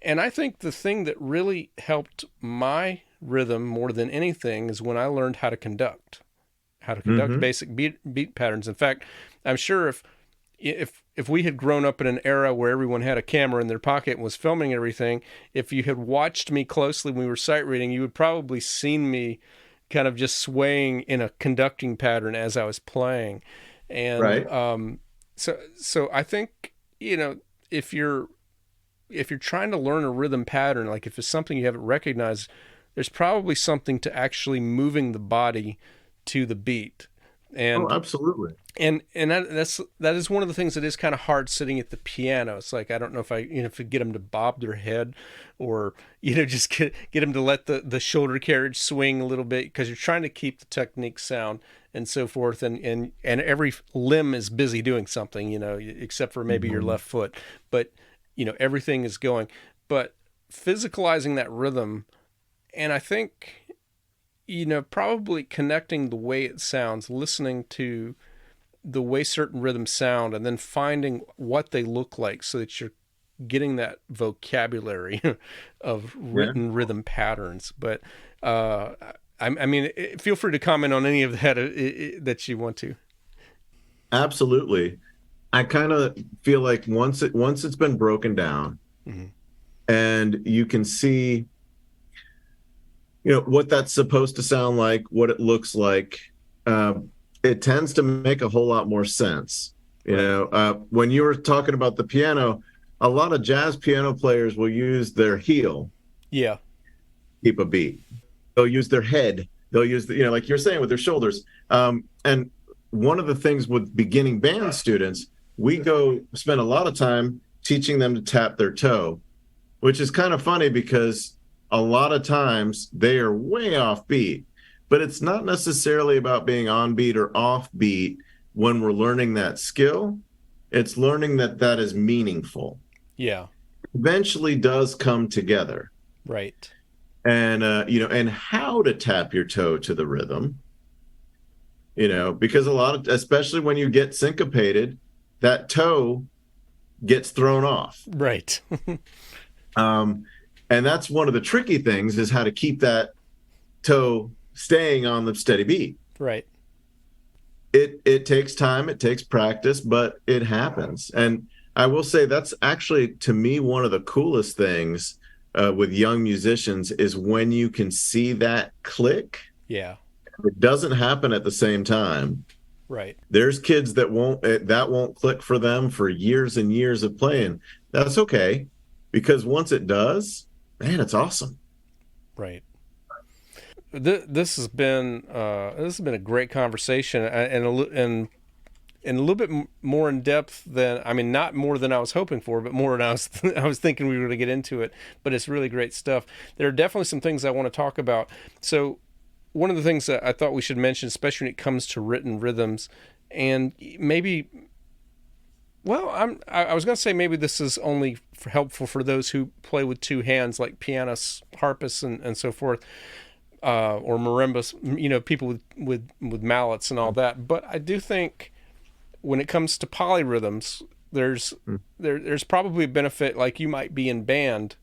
And I think the thing that really helped my rhythm more than anything is when I learned how to conduct mm-hmm. basic beat patterns. In fact, I'm sure if we had grown up in an era where everyone had a camera in their pocket and was filming everything, if you had watched me closely when we were sight reading, you would probably seen me kind of just swaying in a conducting pattern as I was playing. And right. So I think, if you're trying to learn a rhythm pattern, like if it's something you haven't recognized, there's probably something to actually moving the body to the beat. And absolutely. And that is one of the things that is kind of hard sitting at the piano. It's like, I don't know if if I get them to bob their head, or just get them to let the shoulder carriage swing a little bit, because you're trying to keep the technique sound and so forth, and every limb is busy doing something, except for maybe mm-hmm. your left foot, but everything is going. But physicalizing that rhythm, and I think probably connecting the way it sounds, listening to the way certain rhythms sound, and then finding what they look like so that you're getting that vocabulary of written rhythm patterns. But I mean, feel free to comment on any of that that you want to. Absolutely. I kind of feel like once it's been broken down, mm-hmm. and you can see what that's supposed to sound like, what it looks like, it tends to make a whole lot more sense. When you were talking about the piano, a lot of jazz piano players will use their heel. Yeah. Keep a beat. They'll use their head. They'll use like you're saying, with their shoulders. And one of the things with beginning band students, we spend a lot of time teaching them to tap their toe, which is kind of funny because a lot of times they are way off beat. But it's not necessarily about being on beat or off beat when we're learning that skill. It's learning that is meaningful. Yeah. Eventually does come together. Right. And, and how to tap your toe to the rhythm. because especially when you get syncopated, that toe gets thrown off. Right. And that's one of the tricky things, is how to keep that toe staying on the steady beat. Right. It takes time, it takes practice, but it happens. And I will say that's actually, to me, one of the coolest things with young musicians is when you can see that click. Yeah. It doesn't happen at the same time. Right. There's kids that won't click for them for years and years of playing. That's okay, because once it does, man, it's awesome. Right. This has been a great conversation, and a little bit more in depth than, I mean, not more than I was hoping for, but more than I was thinking we were going to get into it. But it's really great stuff. There are definitely some things I want to talk about. So one of the things that I thought we should mention, especially when it comes to written rhythms, and maybe, well, I was going to say maybe this is only helpful for those who play with two hands, like pianists, harpists, and so forth, or marimbas, people with mallets and all that. But I do think when it comes to polyrhythms, there's probably a benefit. Like, you might be in band,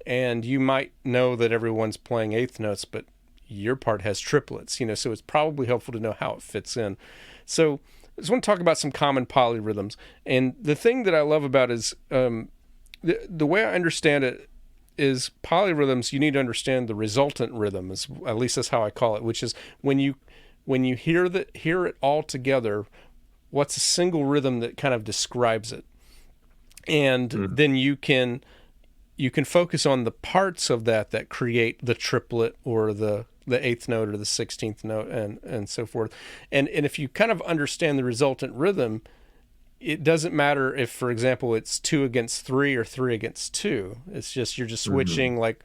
and you might know that everyone's playing eighth notes, but your part has triplets, so it's probably helpful to know how it fits in. So I just want to talk about some common polyrhythms. And the thing that I love about is the way I understand it is polyrhythms, you need to understand the resultant rhythm, at least that's how I call it, which is when you hear it all together, what's a single rhythm that kind of describes it. And then you can focus on the parts of that create the triplet or the eighth note or the 16th note and so forth. And if you kind of understand the resultant rhythm, it doesn't matter if, for example, it's 2 against 3 or 3 against 2. It's just, you're just switching, like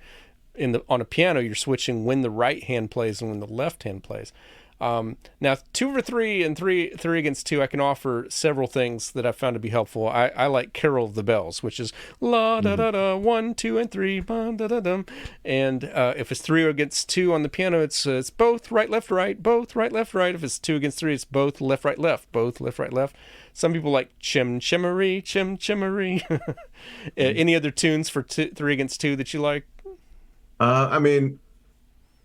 on a piano, you're switching when the right hand plays and when the left hand plays. Now, 2 over 3 and 3 against 2, I can offer several things that I've found to be helpful. I like Carol of the Bells, which is la da da da 1, 2, and 3, ba, da da dum. And if it's 3 against 2 on the piano, it's both right left right, both right left right. If it's 2 against 3, it's both left right left, both left right left. Some people like chim chimmery, chim chimmery. Any other tunes for 3 against 2 that you like? I mean,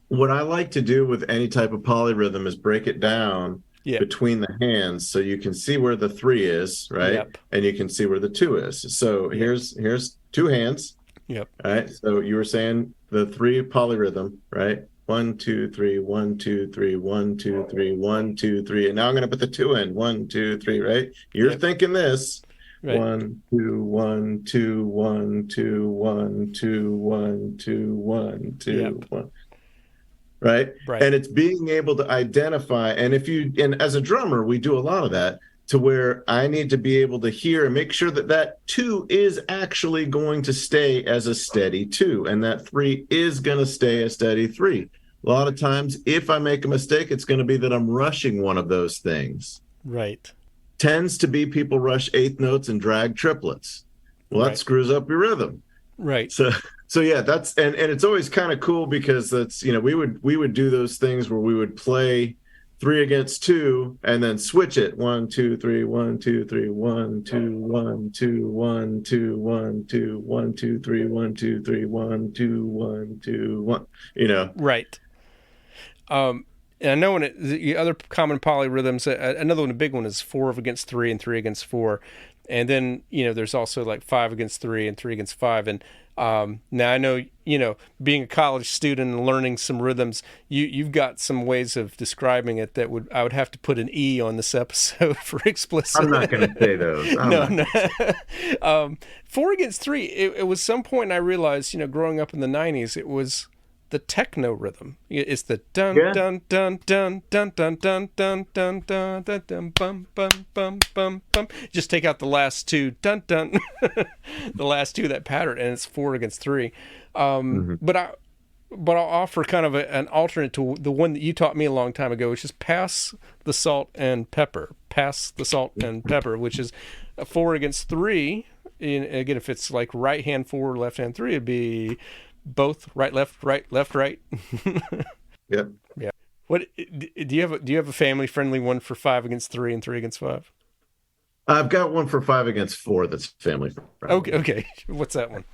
what I like to do with any type of polyrhythm is break it down between the hands, so you can see where the 3 is, right? Yep. And you can see where the 2 is. So here's 2 hands. Yep. All right. So you were saying the 3 polyrhythm, right? 1, 2, 3, 1, 2, 3, 1, 2, 3, 1, 2, 3. And now I'm going to put the 2 in. 1, 2, 3, right? You're thinking this. Right. 1, 2, 1, 2, 1, 2, 1, 2, 1, 2, 1, 2, 1. Right? And it's being able to identify. And as a drummer, we do a lot of that, to where I need to be able to hear and make sure that 2 is actually going to stay as a steady 2, and that 3 is going to stay a steady 3. A lot of times, if I make a mistake, it's going to be that I'm rushing one of those things. Right. Tends to be people rush eighth notes and drag triplets. Well, that screws up your rhythm. Right. So yeah, that's and it's always kind of cool, because that's, we would do those things where we would play 3 against 2 and then switch it 1, 2, 3, 1, 2, 3, 1, 2, 1, 2, 1, 2, 1, 2, 1, 2, 3, 1, 2, 3, 1, 2, 1, 2, 1. Right. And I know the other common polyrhythms, another one, a big one, is 4 against 3 and 3 against 4. And then, there's also like 5 against 3 and 3 against 5. And now I know, being a college student and learning some rhythms, you've got some ways of describing it that I would have to put an E on this episode for explicit. I'm not going to say those. No. 4 against 3, it was some point I realized, growing up in the 90s, it was the techno rhythm. It's the dun dun dun dun dun dun dun dun dun dun dun dun bum bum bum bum bum. Just take out the last 2 dun dun, the last 2, that pattern, and it's 4 against 3. But I'll offer kind of an alternate to the one that you taught me a long time ago, which is pass the salt and pepper. Pass the salt and pepper, which is a 4 against 3. And again, if it's like right hand 4, left hand 3, it'd be both right, left, right, left, right. Yep. Yeah. What do you have a family friendly one for 5 against 3 and 3 against 5? I've got one for 5 against 4 that's family friendly. Okay. What's that one?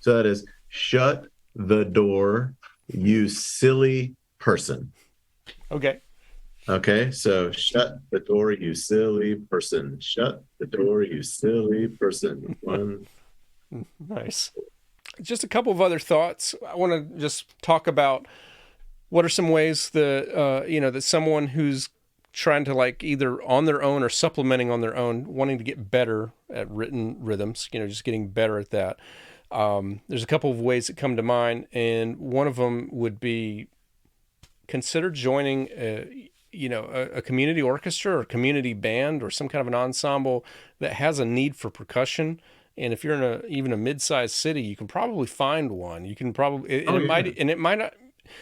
So that is shut the door, you silly person. Okay. Okay, so shut the door, you silly person. Shut the door, you silly person. One. Nice. Just a couple of other thoughts. I want to just talk about what are some ways that that someone who's trying to like either on their own or supplementing on their own, wanting to get better at written rhythms, just getting better at that. There's a couple of ways that come to mind, and one of them would be consider joining a community orchestra or community band or some kind of an ensemble that has a need for percussion. And if you're in even a mid-sized city, you can probably find one. You can probably, it might not.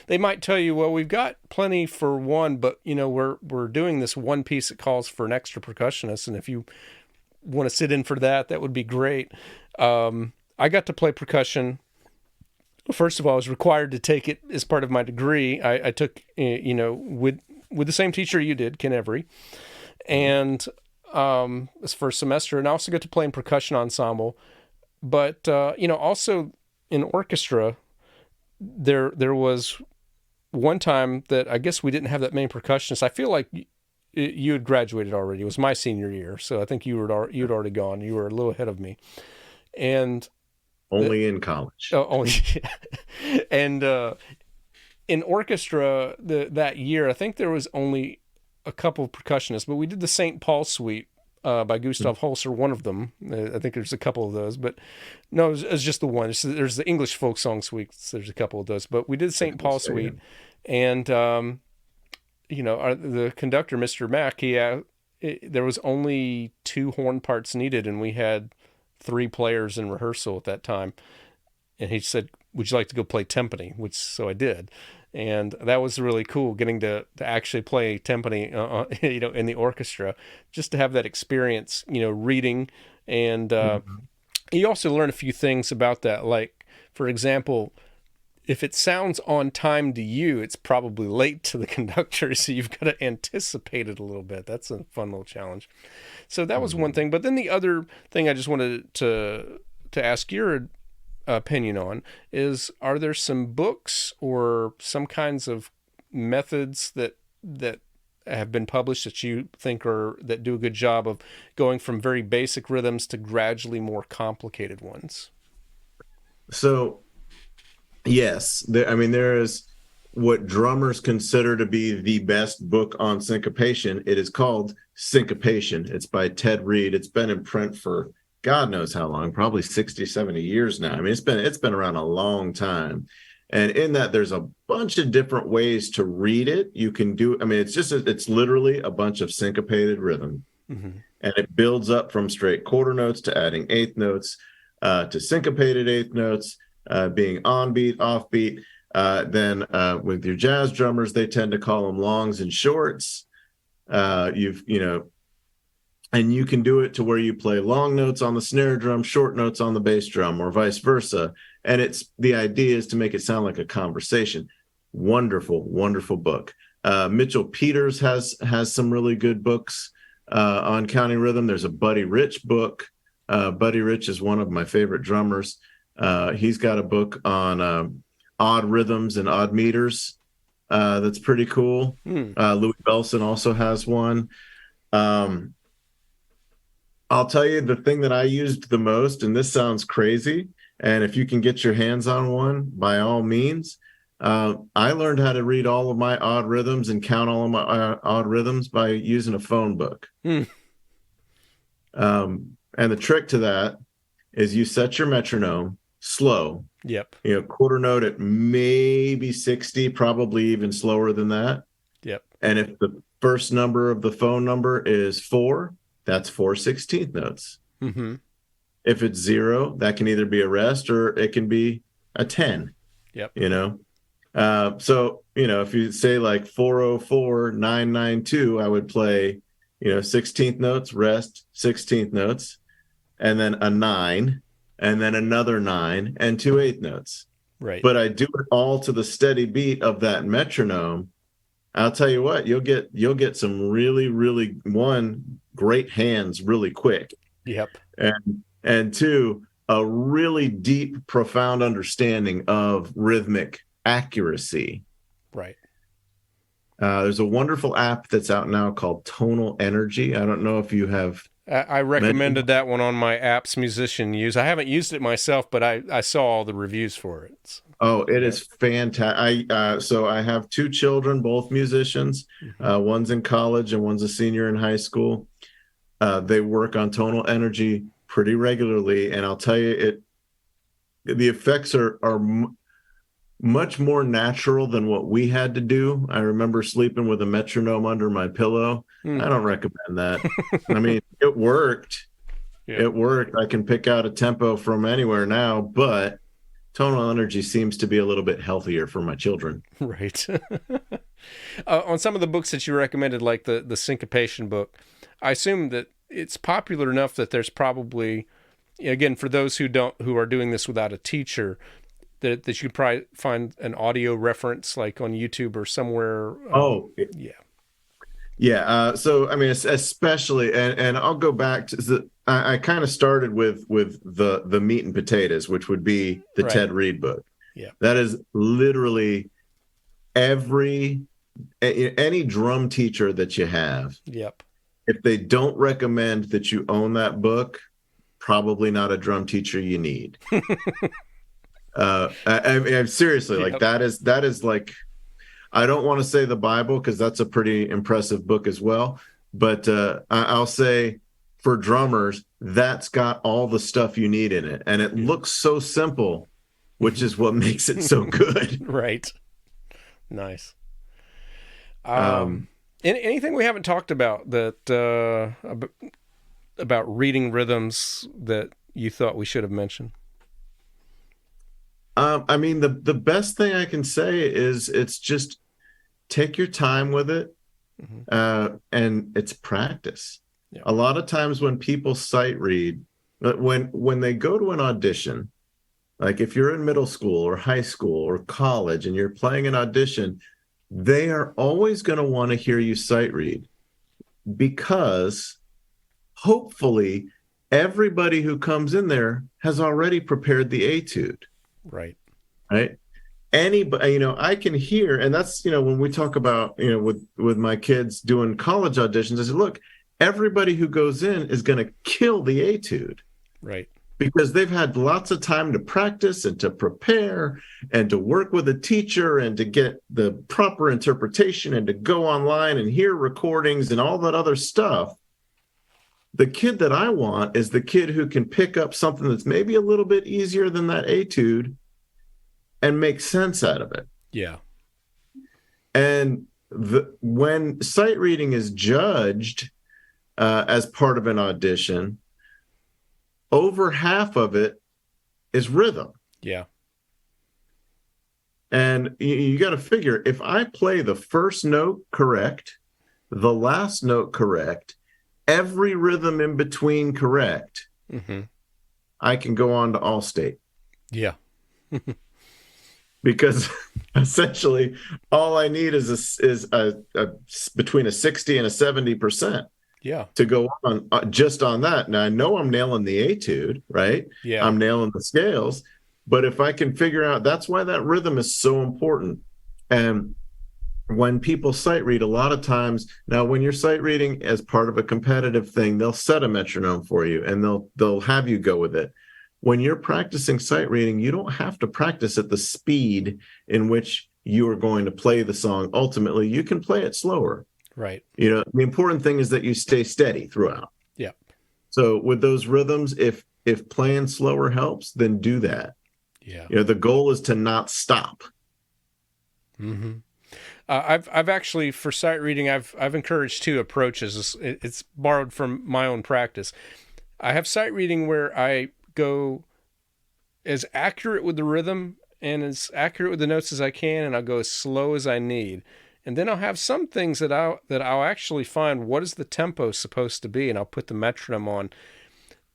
They might tell you, well, we've got plenty for one, but we're doing this one piece that calls for an extra percussionist, and if you want to sit in for that, that would be great. I got to play percussion. First of all, I was required to take it as part of my degree. I took, with the same teacher you did, Ken Every, and this first semester, and I also got to play in percussion ensemble. But also in orchestra, there was one time that I guess we didn't have that many percussionists. I feel like you had graduated already. It was my senior year, so I think you'd already gone. You were a little ahead of me, and only in college. Only, and in orchestra that year, I think there was only a couple of percussionists, but we did the St. Paul Suite by Gustav Holzer, one of them. I think there's a couple of those, but no, it was just the one. There's the English folk song suites. There's a couple of those, but we did St. Paul Suite, and the conductor, Mr. Mack, there was only 2 horn parts needed, and we had 3 players in rehearsal at that time. And he said, "Would you like to go play timpani?" So I did. And that was really cool, getting to actually play timpani, in the orchestra, just to have that experience, reading. And you also learn a few things about that. Like, for example, if it sounds on time to you, it's probably late to the conductor. So you've got to anticipate it a little bit. That's a fun little challenge. So that was one thing. But then the other thing I just wanted to ask your opinion on is, are there some books or some kinds of methods that have been published that you think that do a good job of going from very basic rhythms to gradually more complicated ones? So yes, there is what drummers consider to be the best book on syncopation. It is called Syncopation. It's by Ted Reed. It's been in print for God knows how long, probably 60, 70 years now. I mean, it's been around a long time. And in that, there's a bunch of different ways to read it. You can do, it's literally a bunch of syncopated rhythm. Mm-hmm. And it builds up from straight quarter notes to adding eighth notes, to syncopated eighth notes, being on beat, off beat. Then with your jazz drummers, they tend to call them longs and shorts. And you can do it to where you play long notes on the snare drum, short notes on the bass drum, or vice versa. And the idea is to make it sound like a conversation. Wonderful, wonderful book. Mitchell Peters has some really good books on counting rhythm. There's a Buddy Rich book. Buddy Rich is one of my favorite drummers. He's got a book on odd rhythms and odd meters that's pretty cool. Louis Belson also has one. I'll tell you the thing that I used the most, and this sounds crazy, and if you can get your hands on one, by all means. I learned how to read all of my odd rhythms and count all of my odd rhythms by using a phone book. And the trick to that is you set your metronome slow. Yep. Quarter note at maybe 60, probably even slower than that. Yep. And if the first number of the phone number is 4, that's 4 16th notes. Mm-hmm. If it's 0, that can either be a rest or it can be a 10. Yep. So if you say like 404 992, I would play 16th notes, rest, 16th notes, and then a 9, and then another 9, and 2 8th notes. Right. But I do it all to the steady beat of that metronome. I'll tell you what, you'll get some really, really, one, great hands really quick. Yep. And two, a really deep, profound understanding of rhythmic accuracy. Right. There's a wonderful app that's out now called Tonal Energy. I don't know if you have. I recommended that one on my apps musician use. I haven't used it myself, but I saw all the reviews for it. So, Oh, it is fantastic. So I have two children, both musicians. One's in college and one's a senior in high school. They work on Tonal Energy pretty regularly, and I'll tell you, the effects are much more natural than what we had to do. I remember sleeping with a metronome under my pillow. I don't recommend that. I mean, it worked. Yeah. It worked. I can pick out a tempo from anywhere now, but Tonal Energy seems to be a little bit healthier for my children. Right. On some of the books that you recommended, like the syncopation book, I assume that it's popular enough that there's probably, again, for those who are doing this without a teacher, that you could probably find an audio reference like on YouTube or somewhere. Yeah. So, I mean, especially, and I'll go back to I kind of started with the meat and potatoes, which would be the Ted Reed book. Yeah. That is literally any drum teacher that you have. Yep. If they don't recommend that you own that book, probably not a drum teacher you need. I'm seriously, like, that is like, I don't want to say the Bible because that's a pretty impressive book as well. But I'll say for drummers, that's got all the stuff you need in it. And it looks so simple, which is what makes it so good. Right. Nice. Anything we haven't talked about about reading rhythms that you thought we should have mentioned? I mean, the best thing I can say is it's just take your time with it, and it's practice. Yeah. A lot of times when people sight read, when they go to an audition, like if you're in middle school or high school or college and you're playing an audition, they are always going to want to hear you sight read, because hopefully everybody who comes in there has already prepared the etude. Right. Anybody, I can hear, and that's, when we talk about, with my kids doing college auditions, I said, look, everybody who goes in is going to kill the etude. Right. Because they've had lots of time to practice and to prepare and to work with a teacher and to get the proper interpretation and to go online and hear recordings and all that other stuff. The kid that I want is the kid who can pick up something that's maybe a little bit easier than that etude and make sense out of it. Yeah. And when sight reading is judged as part of an audition, over half of it is rhythm. Yeah. And you got to figure, if I play the first note correct, the last note correct, every rhythm in between correct, I can go on to Allstate. Yeah. Because essentially all I need is between a 60 and a 70%. Yeah. To go on just on that. Now I know I'm nailing the etude, right? Yeah. I'm nailing the scales, but if I can figure out, that's why that rhythm is so important. And when people sight read, a lot of times now, when you're sight reading as part of a competitive thing, they'll set a metronome for you and they'll have you go with it. When you're practicing sight reading, you don't have to practice at the speed in which you are going to play the song. Ultimately, you can play it slower. Right. The important thing is that you stay steady throughout. Yeah. So with those rhythms, if playing slower helps, then do that. Yeah. The goal is to not stop. Mm-hmm. I've actually, for sight reading, I've encouraged two approaches. It's borrowed from my own practice. I have sight reading where I go as accurate with the rhythm and as accurate with the notes as I can, and I'll go as slow as I need. And then I'll have some things that I'll actually find what is the tempo supposed to be, and I'll put the metronome on.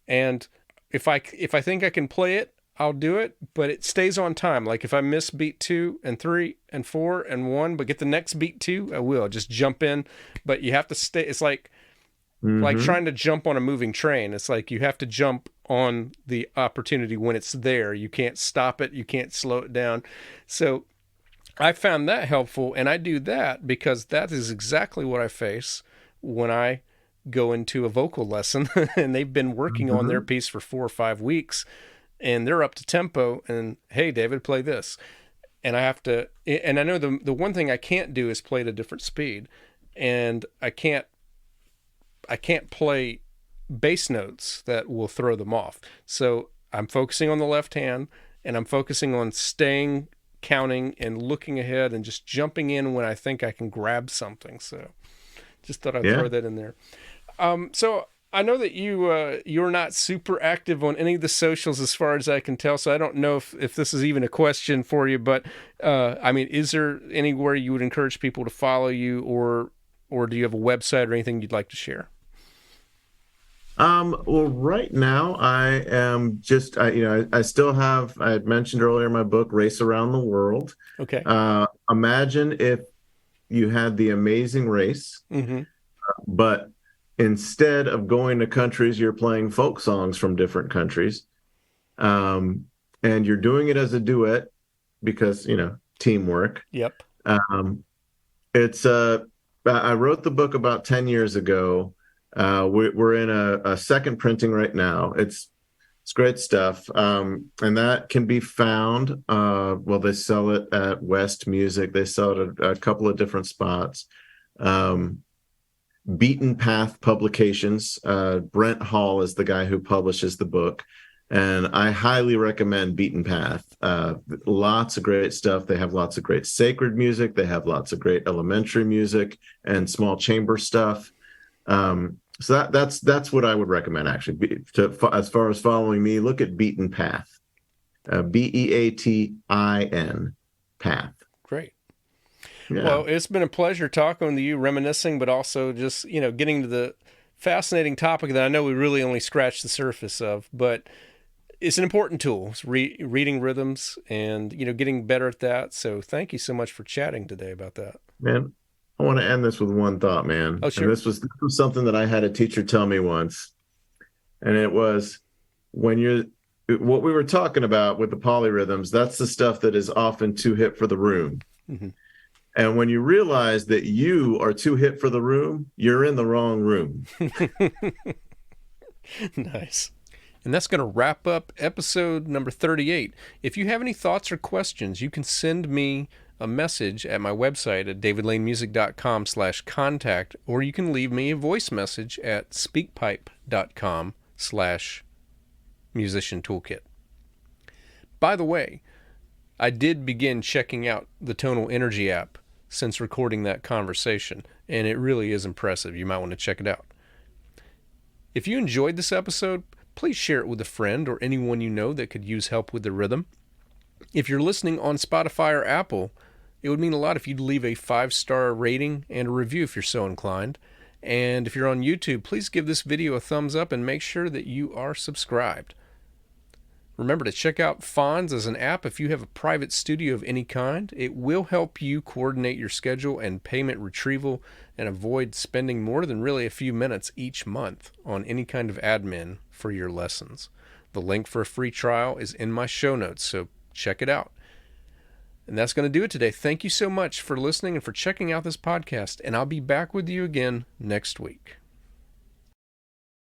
And if I think I can play it, I'll do it, but it stays on time. Like if I miss beat 2 and 3 and 4 and 1, but get the next beat 2, I will just jump in. But you have to stay. It's like trying to jump on a moving train. It's like you have to jump on the opportunity when it's there. You can't stop it. You can't slow it down. So I found that helpful, and I do that because that is exactly what I face when I go into a vocal lesson and they've been working on their piece for 4 or 5 weeks and they're up to tempo and, hey, David, play this. And I have to, and I know the one thing I can't do is play at a different speed, and I can't play bass notes that will throw them off. So I'm focusing on the left hand, and I'm focusing on staying, counting, and looking ahead and just jumping in when I think I can grab something. So just thought I'd throw that in there. So I know that you're not super active on any of the socials as far as I can tell, so I don't know if this is even a question for you, but I mean, is there anywhere you would encourage people to follow you, or do you have a website or anything you'd like to share? Well, right now I am just, I still have, I had mentioned earlier my book, Race Around the World. Okay. Imagine if you had the amazing race, but instead of going to countries, you're playing folk songs from different countries. And you're doing it as a duet because, teamwork. Yep. I wrote the book about 10 years ago. We're in a second printing right now. It's great stuff. And that can be found. They sell it at West Music. They sell it at a couple of different spots. Beaten Path Publications. Brent Hall is the guy who publishes the book. And I highly recommend Beaten Path. Lots of great stuff. They have lots of great sacred music. They have lots of great elementary music and small chamber stuff. So that's what I would recommend, actually. As far as following me, look at Beaten Path. Beatin Path. Great. Yeah. Well, it's been a pleasure talking to you, reminiscing, but also just, getting to the fascinating topic that I know we really only scratched the surface of, but it's an important tool. It's reading rhythms and, getting better at that. So thank you so much for chatting today about that. Man, I want to end this with one thought, man. Oh, sure. And this was something that I had a teacher tell me once. And it was, what we were talking about with the polyrhythms, that's the stuff that is often too hip for the room. Mm-hmm. And when you realize that you are too hip for the room, you're in the wrong room. Nice. And that's going to wrap up episode number 38. If you have any thoughts or questions, you can send me a message at my website at davidlanemusic.com/contact, or you can leave me a voice message at speakpipe.com/musician toolkit. By the way, I did begin checking out the Tonal Energy app since recording that conversation, and it really is impressive. You might want to check it out. If you enjoyed this episode, please share it with a friend or anyone you know that could use help with the rhythm. If you're listening on Spotify or Apple, it would mean a lot if you'd leave a 5-star rating and a review if you're so inclined. And if you're on YouTube, please give this video a thumbs up and make sure that you are subscribed. Remember to check out Fonz as an app if you have a private studio of any kind. It will help you coordinate your schedule and payment retrieval and avoid spending more than really a few minutes each month on any kind of admin for your lessons. The link for a free trial is in my show notes, so check it out. And that's going to do it today. Thank you so much for listening and for checking out this podcast, and I'll be back with you again next week.